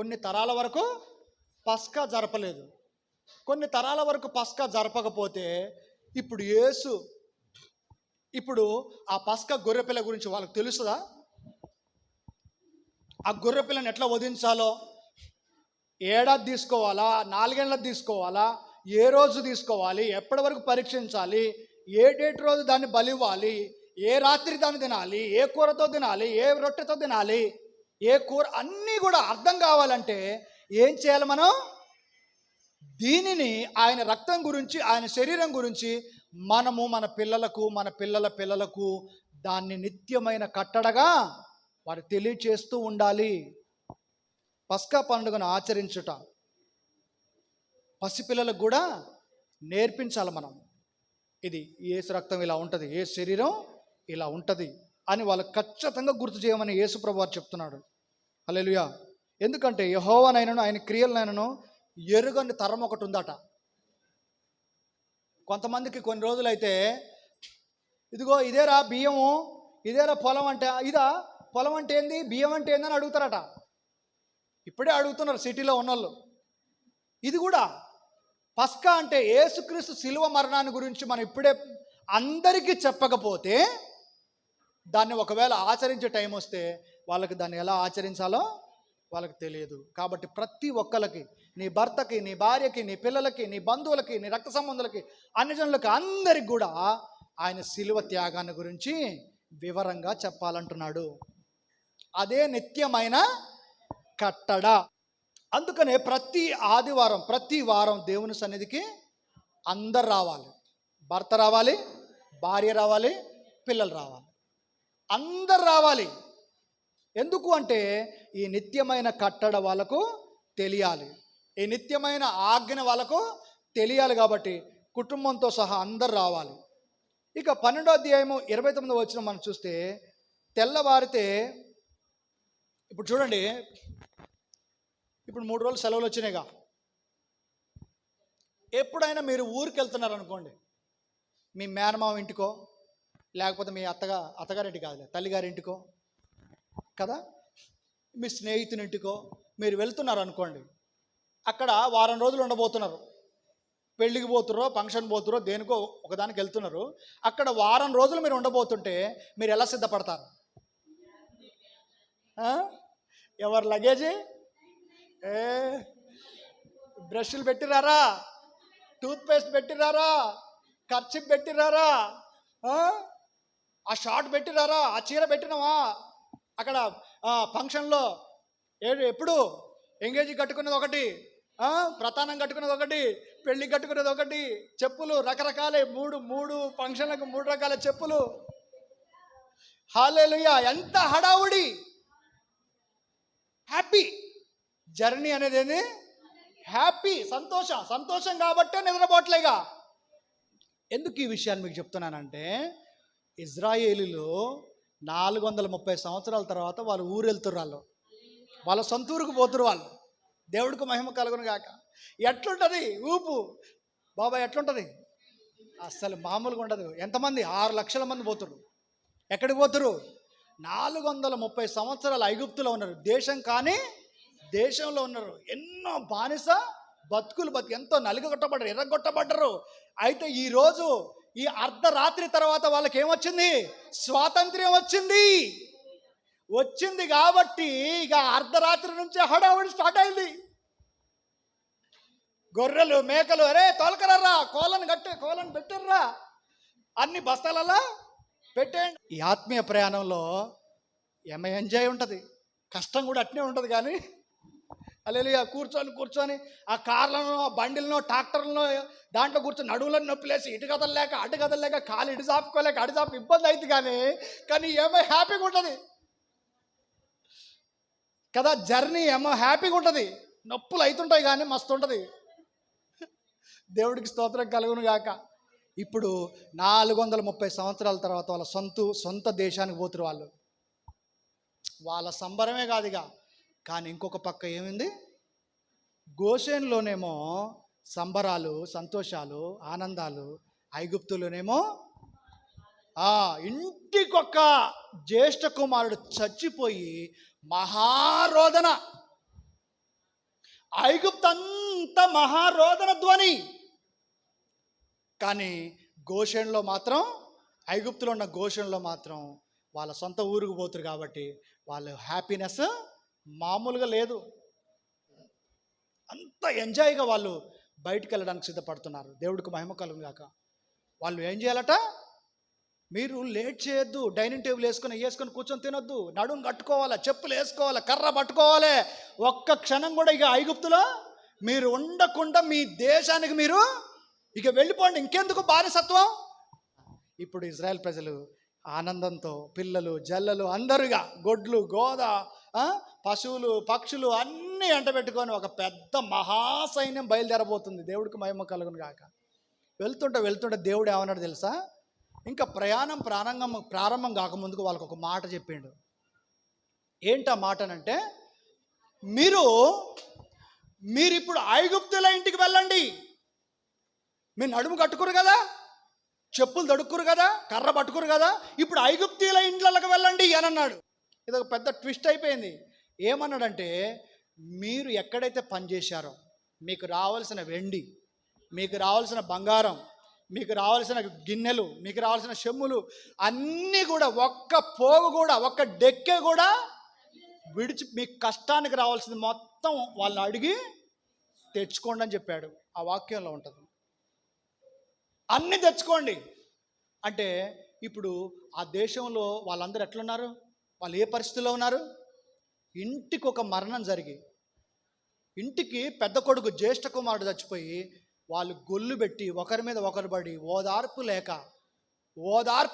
కొన్ని తరాల వరకు పస్కా జరపలేదు. కొన్ని తరాల వరకు పస్కా జరపకపోతే ఇప్పుడు ఆ పస్కా గొర్రెపిల్ల గురించి వాళ్ళకి తెలుసుదా? ఆ గొర్రెపిల్లని ఎట్లా వధించాలో, ఏడాది తీసుకోవాలా, 4 ఏళ్ళది తీసుకోవాలా, ఏ రోజు తీసుకోవాలి, ఎప్పటి వరకు పరీక్షించాలి, ఏ డేట్ రోజు దాన్ని బలివ్వాలి, ఏ రాత్రి దాన్ని తినాలి, ఏ కూరతో తినాలి, ఏ రొట్టెతో తినాలి, ఏ కూర, అన్నీ కూడా అర్థం కావాలంటే ఏం చేయాలి మనం? దీనిని ఆయన రక్తం గురించి, ఆయన శరీరం గురించి మనము మన పిల్లలకు, మన పిల్లల పిల్లలకు దాన్ని నిత్యమైన కట్టడగా వారు తెలియచేస్తూ ఉండాలి. పస్కా పండుగను ఆచరించుట పసిపిల్లలకు కూడా నేర్పించాలి మనం. ఇది యేసు రక్తం ఇలా ఉంటుంది, ఏ శరీరం ఇలా ఉంటుంది అని వాళ్ళకి ఖచ్చితంగా గుర్తు చేయమని యేసు ప్రభువు వారు చెప్తున్నాడు. హల్లెలూయా. ఎందుకంటే యెహోవానైనను ఆయన క్రియలనైనను ఎరుగని తరం ఒకటి ఉందట. కొంతమందికి కొన్ని రోజులైతే ఇదిగో ఇదేరా బియ్యము, ఇదేరా పొలం అంటే, ఇదా పొలం అంటే ఏంది, బియ్యం అంటే ఏందని అడుగుతారట. ఇప్పుడే అడుగుతున్నారు సిటీలో ఉన్నోళ్ళు. ఇది కూడా పస్కా అంటే యేసుక్రీస్తు శిలువ మరణాన్ని గురించి మనం ఇప్పుడే అందరికీ చెప్పకపోతే, దాన్ని ఒకవేళ ఆచరించే టైం వస్తే వాళ్ళకి దాన్ని ఎలా ఆచరించాలో వాళ్ళకి తెలియదు. కాబట్టి ప్రతి ఒక్కరికి, నీ భర్తకి, నీ భార్యకి, నీ పిల్లలకి, నీ బంధువులకి, నీ రక్త సంబంధులకి, అన్ని జనులకి, అందరికి కూడా ఆయన శిలువ త్యాగాన్ని గురించి వివరంగా చెప్పాలంటున్నాడు. అదే నిత్యమైన కట్టడ. అందుకనే ప్రతి ఆదివారం, ప్రతి వారం దేవుని సన్నిధికి అందరు రావాలి. భర్త రావాలి, భార్య రావాలి, పిల్లలు రావాలి, అందరు రావాలి. ఎందుకు అంటే ఈ నిత్యమైన కట్టడ వాళ్ళకు తెలియాలి, ఈ నిత్యమైన ఆజ్ఞ వాళ్ళకు తెలియాలి. కాబట్టి కుటుంబంతో సహా అందరు రావాలి. ఇక 12వ అధ్యాయము 29వ వచనం మనం చూస్తే, తెల్లవారితే, ఇప్పుడు చూడండి, ఇప్పుడు 3 రోజులు సెలవులు వచ్చినాయిగా. ఎప్పుడైనా మీరు ఊరికి వెళ్తున్నారు అనుకోండి, మీ మేనమామ ఇంటికో, లేకపోతే మీ అత్తగారింటి కాదులే, తల్లిగారింటికో కదా, మీ స్నేహితునింటికో మీరు వెళ్తున్నారు అనుకోండి. అక్కడ వారం రోజులు ఉండబోతున్నారు. పెళ్ళికి పోతుర్రో, ఫంక్షన్ పోతుర్రో, దేనికో ఒకదానికి వెళ్తున్నారు. అక్కడ వారం రోజులు మీరు ఉండబోతుంటే మీరు ఎలా సిద్ధపడతారు? ఎవరు లగేజీ? బ్రష్లు పెట్టిరారా, టూత్పేస్ట్ పెట్టిరారా, ఖర్చు పెట్టిరారా, ఆ షార్ట్ పెట్టిరారా, ఆ చీర పెట్టినావా, అక్కడ ఫంక్షన్లో ఎప్పుడు ఎంగేజీ కట్టుకున్నది ఒకటి, ప్రతానం కట్టుకున్నది ఒకటి, పెళ్ళి కట్టుకున్నది ఒకటి, చెప్పులు రకరకాలే, మూడు ఫంక్షన్లకు 3 రకాల చెప్పులు. హల్లెలూయా. ఎంత హడావుడి. హ్యాపీ జర్నీ అనేది ఏంది? హ్యాపీ, సంతోషం కాబట్టే నిద్రపోవట్లేగా. ఎందుకు ఈ విషయాన్ని మీకు చెప్తున్నానంటే, ఇజ్రాయేలీలు 430 సంవత్సరాల తర్వాత వాళ్ళు ఊరు వెళ్తున్నారు. వాళ్ళ సొంత ఊరుకు పోతురు. వాళ్ళు దేవుడికి మహిమ కలుగును గాక. ఎట్లుంటుంది ఊపు బాబాయ్? ఎట్లుంటుంది? అస్సలు మామూలుగా ఉండదు. ఎంతమంది? 6 లక్షల మంది పోతురు. ఎక్కడికి పోతురు? 430 సంవత్సరాలు ఐగుప్తులో ఉన్నారు. దేశం కానీ దేశంలో ఉన్నారు. ఎన్నో బానిస బతుకులు ఎంతో నలిగొట్టబడ్డారు, ఎర్రగొట్టబడ్డారు. అయితే ఈరోజు ఈ అర్ధరాత్రి తర్వాత వాళ్ళకి ఏమొచ్చింది? స్వాతంత్ర్యం వచ్చింది కాబట్టి ఇక అర్ధరాత్రి నుంచే హడావుడి స్టార్ట్ అయింది. గొర్రెలు, మేకలు, అరే తోలకరరా, కోలను పెట్టర్రా, అన్ని బస్తాలలో పెట్టేయండి. ఈ ఆత్మీయ ప్రయాణంలో ఎంజాయ్ ఉంటుంది, కష్టం కూడా అట్నే ఉంటుంది. కానీ హల్లెలూయా. కూర్చొని ఆ కార్లను, ఆ బండిలను, ట్రాక్టర్లను, దాంట్లో కూర్చొని నడువులను నొప్పిలేసి ఇటు కదలలేక అటు కదలలేక, కాలు ఇటు చాపుకోలేక అటు చాపు ఇబ్బంది అవుతుంది. కానీ హ్యాపీగా ఉంటుంది కదా. జర్నీ హ్యాపీగా ఉంటుంది. నొప్పులు అవుతుంటాయి కానీ మస్తు ఉంటుంది. దేవుడికి స్తోత్రం కలుగును గాక. ఇప్పుడు 430 సంవత్సరాల తర్వాత వాళ్ళ సొంత దేశానికి పోతురు వాళ్ళు. వాళ్ళ సంబరమే కాదుగా. కానీ ఇంకొక పక్క ఏమైంది? గోషేన్లోనేమో సంబరాలు, సంతోషాలు, ఆనందాలు. ఐగుప్తులోనేమో ఇంటికొక జ్యేష్ఠ కుమారుడు చచ్చిపోయి మహారోదన. ఐగుప్తంతా మహారోదన ధ్వని. కానీ గోషెన్లో మాత్రం, ఐగుప్తులో ఉన్న గోషెన్లో మాత్రం వాళ్ళ సొంత ఊరికి పోతురు కాబట్టి వాళ్ళ హ్యాపీనెస్ మామూలుగా లేదు. అంత ఎంజాయ్గా వాళ్ళు బయటికి వెళ్ళడానికి సిద్ధపడుతున్నారు. దేవుడికి మహిమ కలుగును గాక. వాళ్ళు ఏం చేయాలట, మీరు లేట్ చేయొద్దు, డైనింగ్ టేబుల్ వేసుకొని కూర్చొని తినొద్దు, నడుము కట్టుకోవాలి, చెప్పులు వేసుకోవాలి, కర్ర పట్టుకోవాలి. ఒక్క క్షణం కూడా ఇక ఐగుప్తులో మీరు ఉండకుండా మీ దేశానికి మీరు ఇక వెళ్ళిపోండి, ఇంకెందుకు బానిసత్వం. ఇప్పుడు ఇజ్రాయెల్ ప్రజలు ఆనందంతో పిల్లలు జల్లలు అందరుగా గొడ్లు గోద పశువులు పక్షులు అన్నీ ఎంటబెట్టుకొని ఒక పెద్ద మహాసైన్యం బయలుదేరబోతుంది. దేవుడికి మహిమ కలుగును గాక. వెళ్తుంటే దేవుడు ఏమన్నాడు తెలుసా, ఇంకా ప్రయాణం ప్రారంభం కాకముందుకు వాళ్ళకు ఒక మాట చెప్పిండు. ఏంటా మాటనంటే, మీరు ఇప్పుడు ఐగుప్తుల ఇంటికి వెళ్ళండి. మీరు నడుము కట్టుకురు కదా, చెప్పులు తడుక్కురు కదా, కర్ర పట్టుకురు కదా, ఇప్పుడు ఐగుప్తీల ఇండ్లకు వెళ్ళండి అని అన్నాడు. ఇది ఒక పెద్ద ట్విస్ట్ అయిపోయింది. ఏమన్నాడంటే, మీరు ఎక్కడైతే పనిచేశారో మీకు రావాల్సిన వెండి, మీకు రావాల్సిన బంగారం, మీకు రావాల్సిన గిన్నెలు, మీకు రావాల్సిన చెమ్ములు అన్నీ కూడా ఒక్క పోగు కూడా, ఒక్క డెక్కే కూడా విడిచి మీ కష్టానికి రావాల్సింది మొత్తం వాళ్ళని అడిగి తెచ్చుకోండి అని చెప్పాడు. ఆ వాక్యంలో ఉంటుంది. అన్నీ తెచ్చుకోండి అంటే ఇప్పుడు ఆ దేశంలో వాళ్ళందరూ ఎట్లున్నారు, వాళ్ళు ఏ పరిస్థితిలో ఉన్నారు? ఇంటికి ఒక మరణం జరిగి, ఇంటికి పెద్ద కొడుకు జ్యేష్ఠ కుమారుడు చచ్చిపోయి వాళ్ళు గొల్లు పెట్టి ఒకరి మీద ఒకరు పడి ఓదార్పు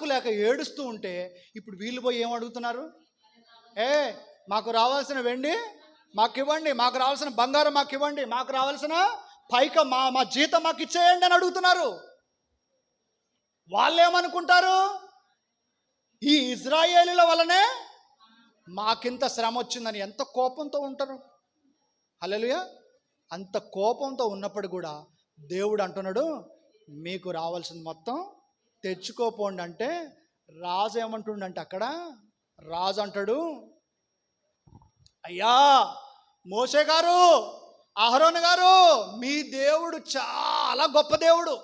లేక ఏడుస్తూ ఉంటే ఇప్పుడు వీళ్ళు పోయి ఏం అడుగుతున్నారు? మాకు రావాల్సిన వెండి మాకు ఇవ్వండి, మాకు రావాల్సిన బంగారం మాకు ఇవ్వండి, మాకు రావాల్సిన పైక మా జీతం మాకు ఇచ్చేయండి అని అడుగుతున్నారు. వాళ్ళు ఏమనుకుంటారు, ఈ ఇజ్రాయేలీల వల్లనే మాకింత శ్రమ వచ్చిందని ఎంత కోపంతో ఉంటారు. హల్లెలూయా. అంత కోపంతో ఉన్నప్పుడు కూడా దేవుడు అంటున్నాడు, మీకు రావాల్సింది మొత్తం తెచ్చుకోపోండి. అంటే రాజు ఏమంటుండంటే, అక్కడ రాజు అంటాడు, అయ్యా మోషే గారు, అహరోను గారు, మీ దేవుడు చాలా గొప్ప దేవుడు,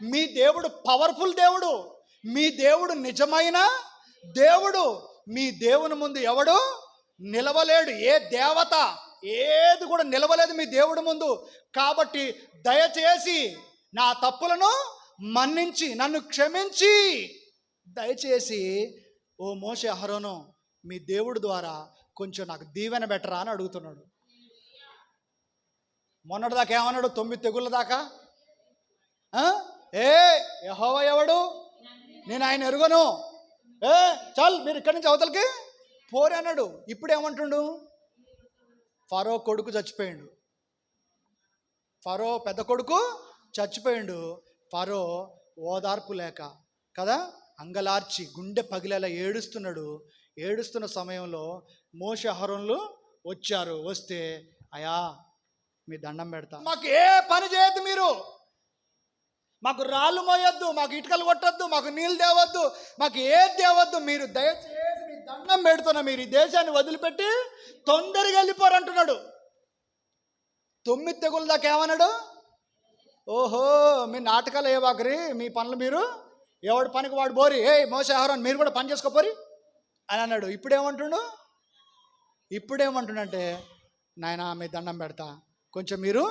మీ దేవుడు పవర్ఫుల్ దేవుడు, మీ దేవుడు నిజమైన దేవుడు, మీ దేవుని ముందు ఎవడు నిలవలేడు, ఏ దేవత ఏది కూడా నిలవలేదు మీ దేవుడి ముందు. కాబట్టి దయచేసి నా తప్పులను మన్నించి నన్ను క్షమించి దయచేసి ఓ మోషే అహరోను మీ దేవుడి ద్వారా కొంచెం నాకు దీవెన బెటరా అని అడుగుతున్నాడు. మొన్నటిదాకా ఏమన్నాడు? 9 తెగుళ్ళ దాకా యెహోవా ఎవడు, నేను ఆయన ఎరుగను, చల్ మీరు ఇక్కడి నుంచి అవతలకి పోరే అన్నాడు. ఇప్పుడు ఏమంటుండు? ఫరో కొడుకు చచ్చిపోయాడు, ఫరో పెద్ద కొడుకు చచ్చిపోయాడు. ఫరో ఓదార్పు లేక కదా అంగలార్చి గుండె పగిలేలా ఏడుస్తున్నాడు. ఏడుస్తున్న సమయంలో మోషే అహరోనులు వచ్చారు. వస్తే, అయా మీ దండం పెడతా, మాకు ఏ పని చేయొద్దు, మీరు మాకు రాళ్ళు మోయొద్దు, మాకు ఇటుకలు కొట్టొద్దు, మాకు నీళ్ళు తేవద్దు, మాకు ఏది తేవద్దు, మీరు దయచేసి మీ దండం పెడుతున్నా, మీరు ఈ దేశాన్ని వదిలిపెట్టి తొందరగా వెళ్ళిపోరంటున్నాడు. 9 తెగుల దాకా ఏమన్నాడు? ఓహో మీ నాటకాలు ఏ వాకరి, మీ పనులు మీరు ఎవడి పనికి వాడు బోరి, మోషే అహరోను మీరు కూడా పని చేసుకోపోరి అని అన్నాడు. ఇప్పుడేమంటుండంటే, నాయనా మీ దండం పెడతా, కొంచెం మీరు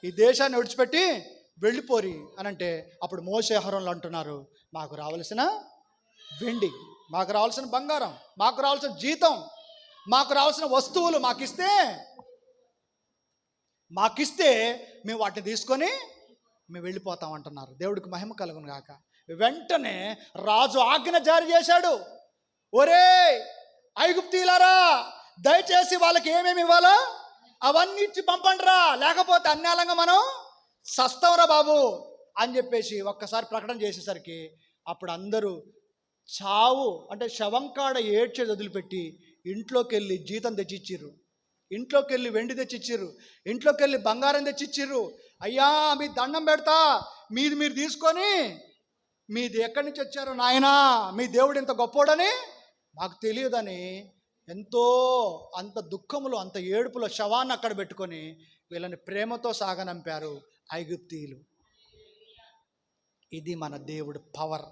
ఈ దేశాన్ని విడిచిపెట్టి వెళ్ళిపోరి అని అంటే, అప్పుడు మోషే అహరోనులు అంటున్నారు, మాకు రావాల్సిన వెండి, మాకు రావాల్సిన బంగారం, మాకు రావాల్సిన జీతం, మాకు రావాల్సిన వస్తువులు మాకిస్తే మేము వాటిని తీసుకొని మేము వెళ్ళిపోతాం అంటున్నారు. దేవుడికి మహిమ కలుగును గాక. వెంటనే రాజు ఆజ్ఞ జారీ చేశాడు, ఒరే ఐగుప్తీయులారా, దయచేసి వాళ్ళకి ఏమేమి ఇవ్వాలో అవన్నీ ఇచ్చి పంపండిరా, లేకపోతే అన్యాలంగా మనం సస్తాంరా బాబు అని చెప్పేసి ఒక్కసారి ప్రకటన చేసేసరికి అప్పుడు అందరూ చావు అంటే శవంకాడ ఏడ్చేది వదిలిపెట్టి ఇంట్లోకి వెళ్ళి జీతం తెచ్చిచ్చిర్రు, ఇంట్లోకి వెళ్ళి వెండి తెచ్చిచ్చిర్రు, ఇంట్లోకి వెళ్ళి బంగారం తెచ్చిచ్చిర్రు. అయ్యా మీ దండం పెడతా, మీరు తీసుకొని మీది ఎక్కడి నుంచి వచ్చారు నాయనా, మీ దేవుడు ఇంత గొప్పోడని మాకు తెలియదని ఎంతో అంత దుఃఖములో అంత ఏడుపులో శవాన్ని అక్కడ పెట్టుకొని వీళ్ళని ప్రేమతో సాగనంపారు ఐగుప్తీయులు. ఇది మన దేవుడి పవర్,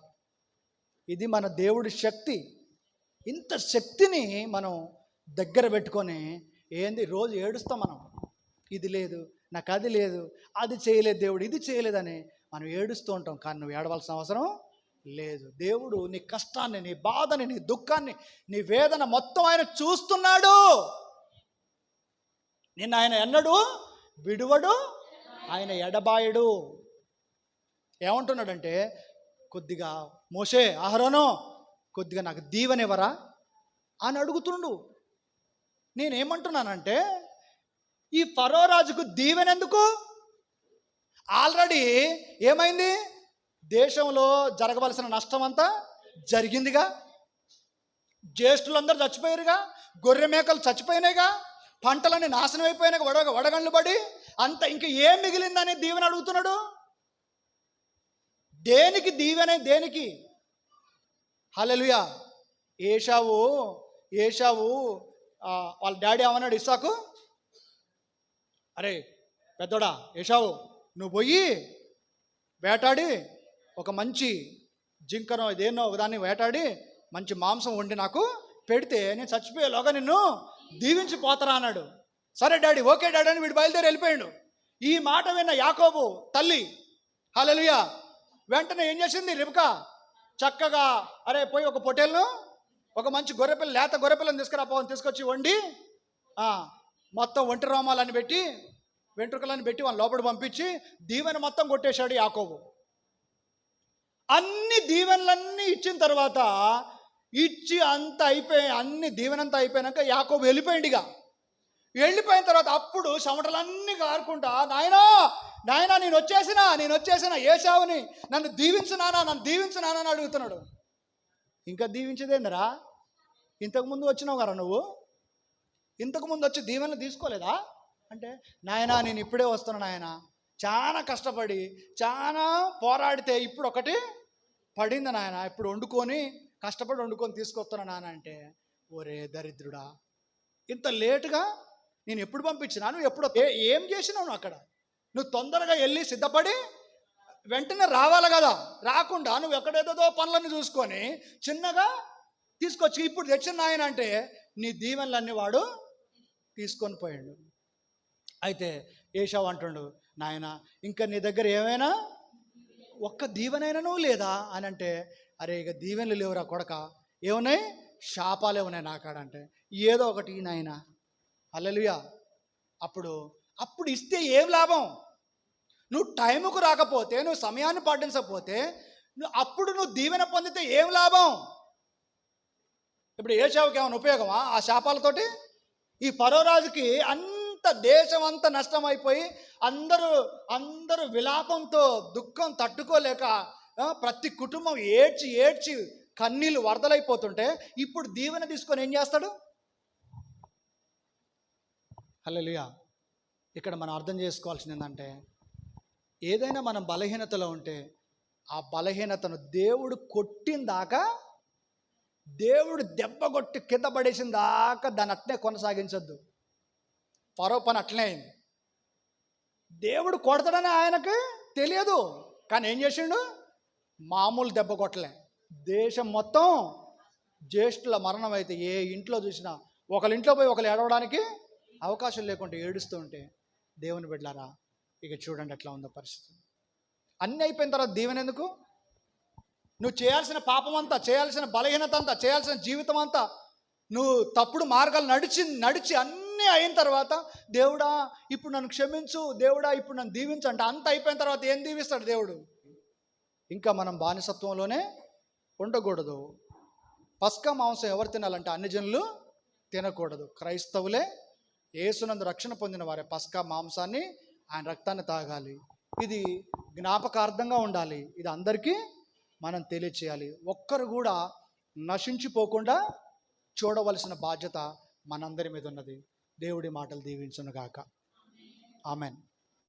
ఇది మన దేవుడి శక్తి. ఇంత శక్తిని మనం దగ్గర పెట్టుకొని ఏంది రోజు ఏడుస్తాం మనం. ఇది లేదు, నాకు అది లేదు, అది చేయలేదు దేవుడు, ఇది చేయలేదని మనం ఏడుస్తూ ఉంటాం. కానీ నువ్వు ఏడవలసిన అవసరం లేదు. దేవుడు నీ కష్టాన్ని, నీ బాధని, నీ దుఃఖాన్ని, నీ వేదన మొత్తం ఆయన చూస్తున్నాడు. నిన్న ఆయన ఎన్నడు విడువడు, ఆయన ఎడబాయడు. ఏమంటున్నాడంటే, కొద్దిగా మోషే, అహరోను కొద్దిగా నాకు దీవెనివ్వరా అని అడుగుతుండు. నేనేమంటున్నానంటే, ఈ ఫరో రాజుకు దీవెనెందుకు? ఆల్రెడీ ఏమైంది? దేశంలో జరగవలసిన నష్టం అంతా జరిగిందిగా. జ్యేష్ఠులందరూ చచ్చిపోయారుగా, గొర్రె మేకలు చచ్చిపోయినాయిగా, పంటలన్నీ నాశనం అయిపోయినాయి వడగండ్లు పడి. అంత ఇంక ఏం మిగిలిందని దీవెన అడుగుతున్నాడు. దేనికి దీవెన? దేనికి? హల్లెలూయా. ఏషావు వాళ్ళ డాడీ ఏమన్నాడు ఇస్సాకు, అరే పెద్దోడా ఏషావు, నువ్వు పోయి వేటాడి ఒక మంచి జింకనో ఇదేనో ఒకదాన్ని వేటాడి మంచి మాంసం వండి నాకు పెడితే నేను చచ్చిపోయేలోగా నిన్ను దీవించిపోతారా అన్నాడు. సరే డాడీ, ఓకే డాడీ అని వీడు బయలుదేరి వెళ్ళిపోయాడు. ఈ మాట విన్న యాకోబు తల్లి, హల్లెలూయా, వెంటనే ఏం చేసింది? రిబ్కా చక్కగా అరే పోయి ఒక పొట్టేలను, ఒక మంచి గొర్రెపిల్ల, లేత గొర్రెపిల్లని తీసుకొచ్చి వండి మొత్తం ఒంటి రోమాలని పెట్టి, వెంట్రుకలను పెట్టి వాళ్ళ లోపల పంపించి దీవెన మొత్తం కొట్టేశాడు యాకోబు. అన్ని దీవెనలన్నీ ఇచ్చిన తర్వాత, ఇచ్చి అంత అయిపోయి అన్ని దీవెనంతా అయిపోయాక యాకోబు వెళ్ళిపోయిందిగా. వెళ్ళిపోయిన తర్వాత అప్పుడు చెమటలన్నీ కారుకుంటా, నాయనా నేను వచ్చేసిన ఏశావుని నన్ను దీవించునానా అని అడుగుతున్నాడు. ఇంకా దీవించేదేందిరా? ఇంతకుముందు వచ్చినావు కదా నువ్వు, ఇంతకుముందు వచ్చి దీవెనలు తీసుకోలేదా అంటే, నాయనా నేను ఇప్పుడే వస్తున్నా నాయన, చాలా కష్టపడి చాలా పోరాడితే ఇప్పుడు ఒకటి పడింది నాయన, ఇప్పుడు కష్టపడి వండుకొని తీసుకొస్తున్నా నాన్న అంటే, ఒరే దరిద్రుడా, ఇంత లేటుగా నేను ఎప్పుడు పంపించినా? నువ్వు ఎప్పుడు ఏం చేసినావు? అక్కడ నువ్వు తొందరగా వెళ్ళి సిద్ధపడి వెంటనే రావాలి కదా. రాకుండా నువ్వు ఎక్కడేదో పనులన్నీ చూసుకొని చిన్నగా తీసుకొచ్చి ఇప్పుడు తెచ్చిన ఆయన అంటే నీ దీవెనలన్నీ వాడు తీసుకొని పోయాడు. అయితే ఏశావు అంటుండు, నాయన ఇంకా నీ దగ్గర ఏమైనా ఒక్క దీవెనైనా లేదా అని అంటే, అరే ఇక దీవెనలు లేవురా కొడక, ఏమున్నాయి? శాపాలే ఉన్నాయి నాకాడంటే, ఏదో ఒకటి నాయన. హల్లెలూయా. అప్పుడు ఇస్తే ఏం లాభం? నువ్వు టైంకు రాకపోతే, నువ్వు సమయాన్ని పాటించకపోతే, అప్పుడు నువ్వు దీవెన పొందితే ఏం లాభం? ఇప్పుడు ఏశావుకి ఏమైనా ఉపయోగమా ఆ శాపాలతోటి? ఈ ఫరో రాజుకి అంత దేశం అంతా నష్టమైపోయి అందరూ విలాపంతో దుఃఖం తట్టుకోలేక ప్రతి కుటుంబం ఏడ్చి కన్నీళ్ళు వరదలైపోతుంటే, ఇప్పుడు దీవెన తీసుకొని ఏం చేస్తాడు? హల్లెలూయా. ఇక్కడ మనం అర్థం చేసుకోవాల్సింది ఏంటంటే, ఏదైనా మనం బలహీనతలో ఉంటే ఆ బలహీనతను దేవుడు కొట్టిన దాకా, దేవుడు దెబ్బ కొట్టి కింద పడేసిన దాకా దాన్ని అట్నే కొనసాగించొద్దు. ఫరో పని అట్లనే అయింది. దేవుడు కొడతాడని ఆయనకు తెలియదు, కానీ ఏం చేసిండు? మామూలు దెబ్బ కొట్టలే. దేశం మొత్తం జ్యేష్ఠుల మరణం అయితే ఏ ఇంట్లో చూసినా ఒకళ్ళింట్లో పోయి ఒకళ్ళు ఏడవడానికి అవకాశం లేకుండా ఏడుస్తూ ఉంటే, దేవుని బిడ్డలారా ఇక చూడండి ఎట్లా ఉందో పరిస్థితి. అన్నీ అయిపోయిన తర్వాత దీవెన ఎందుకు? నువ్వు చేయాల్సిన పాపం అంతా, చేయాల్సిన బలహీనత అంతా, చేయాల్సిన జీవితం అంతా, నువ్వు తప్పుడు మార్గాలు నడిచి అన్నీ అయిన తర్వాత, దేవుడా ఇప్పుడు నన్ను క్షమించు, దేవుడా ఇప్పుడు నన్ను దీవించు అంటే, అంత అయిపోయిన తర్వాత ఏం దీవిస్తాడు దేవుడు? ఇంకా మనం బానిసత్వంలోనే ఉండకూడదు. పస్కా మాంసం ఎవరు తినాలంటే అన్ని జనులు తినకూడదు. క్రైస్తవులే, యేసునందు రక్షణ పొందిన వారే పస్కా మాంసాన్ని, ఆయన రక్తాన్ని తాగాలి. ఇది జ్ఞాపకార్థంగా ఉండాలి. ఇది అందరికీ మనం తెలియచేయాలి. ఒక్కరు కూడా నశించిపోకుండా చూడవలసిన బాధ్యత మనందరి మీద ఉన్నది. దేవుడి మాటలు దీవించును గాక. ఆమెన్.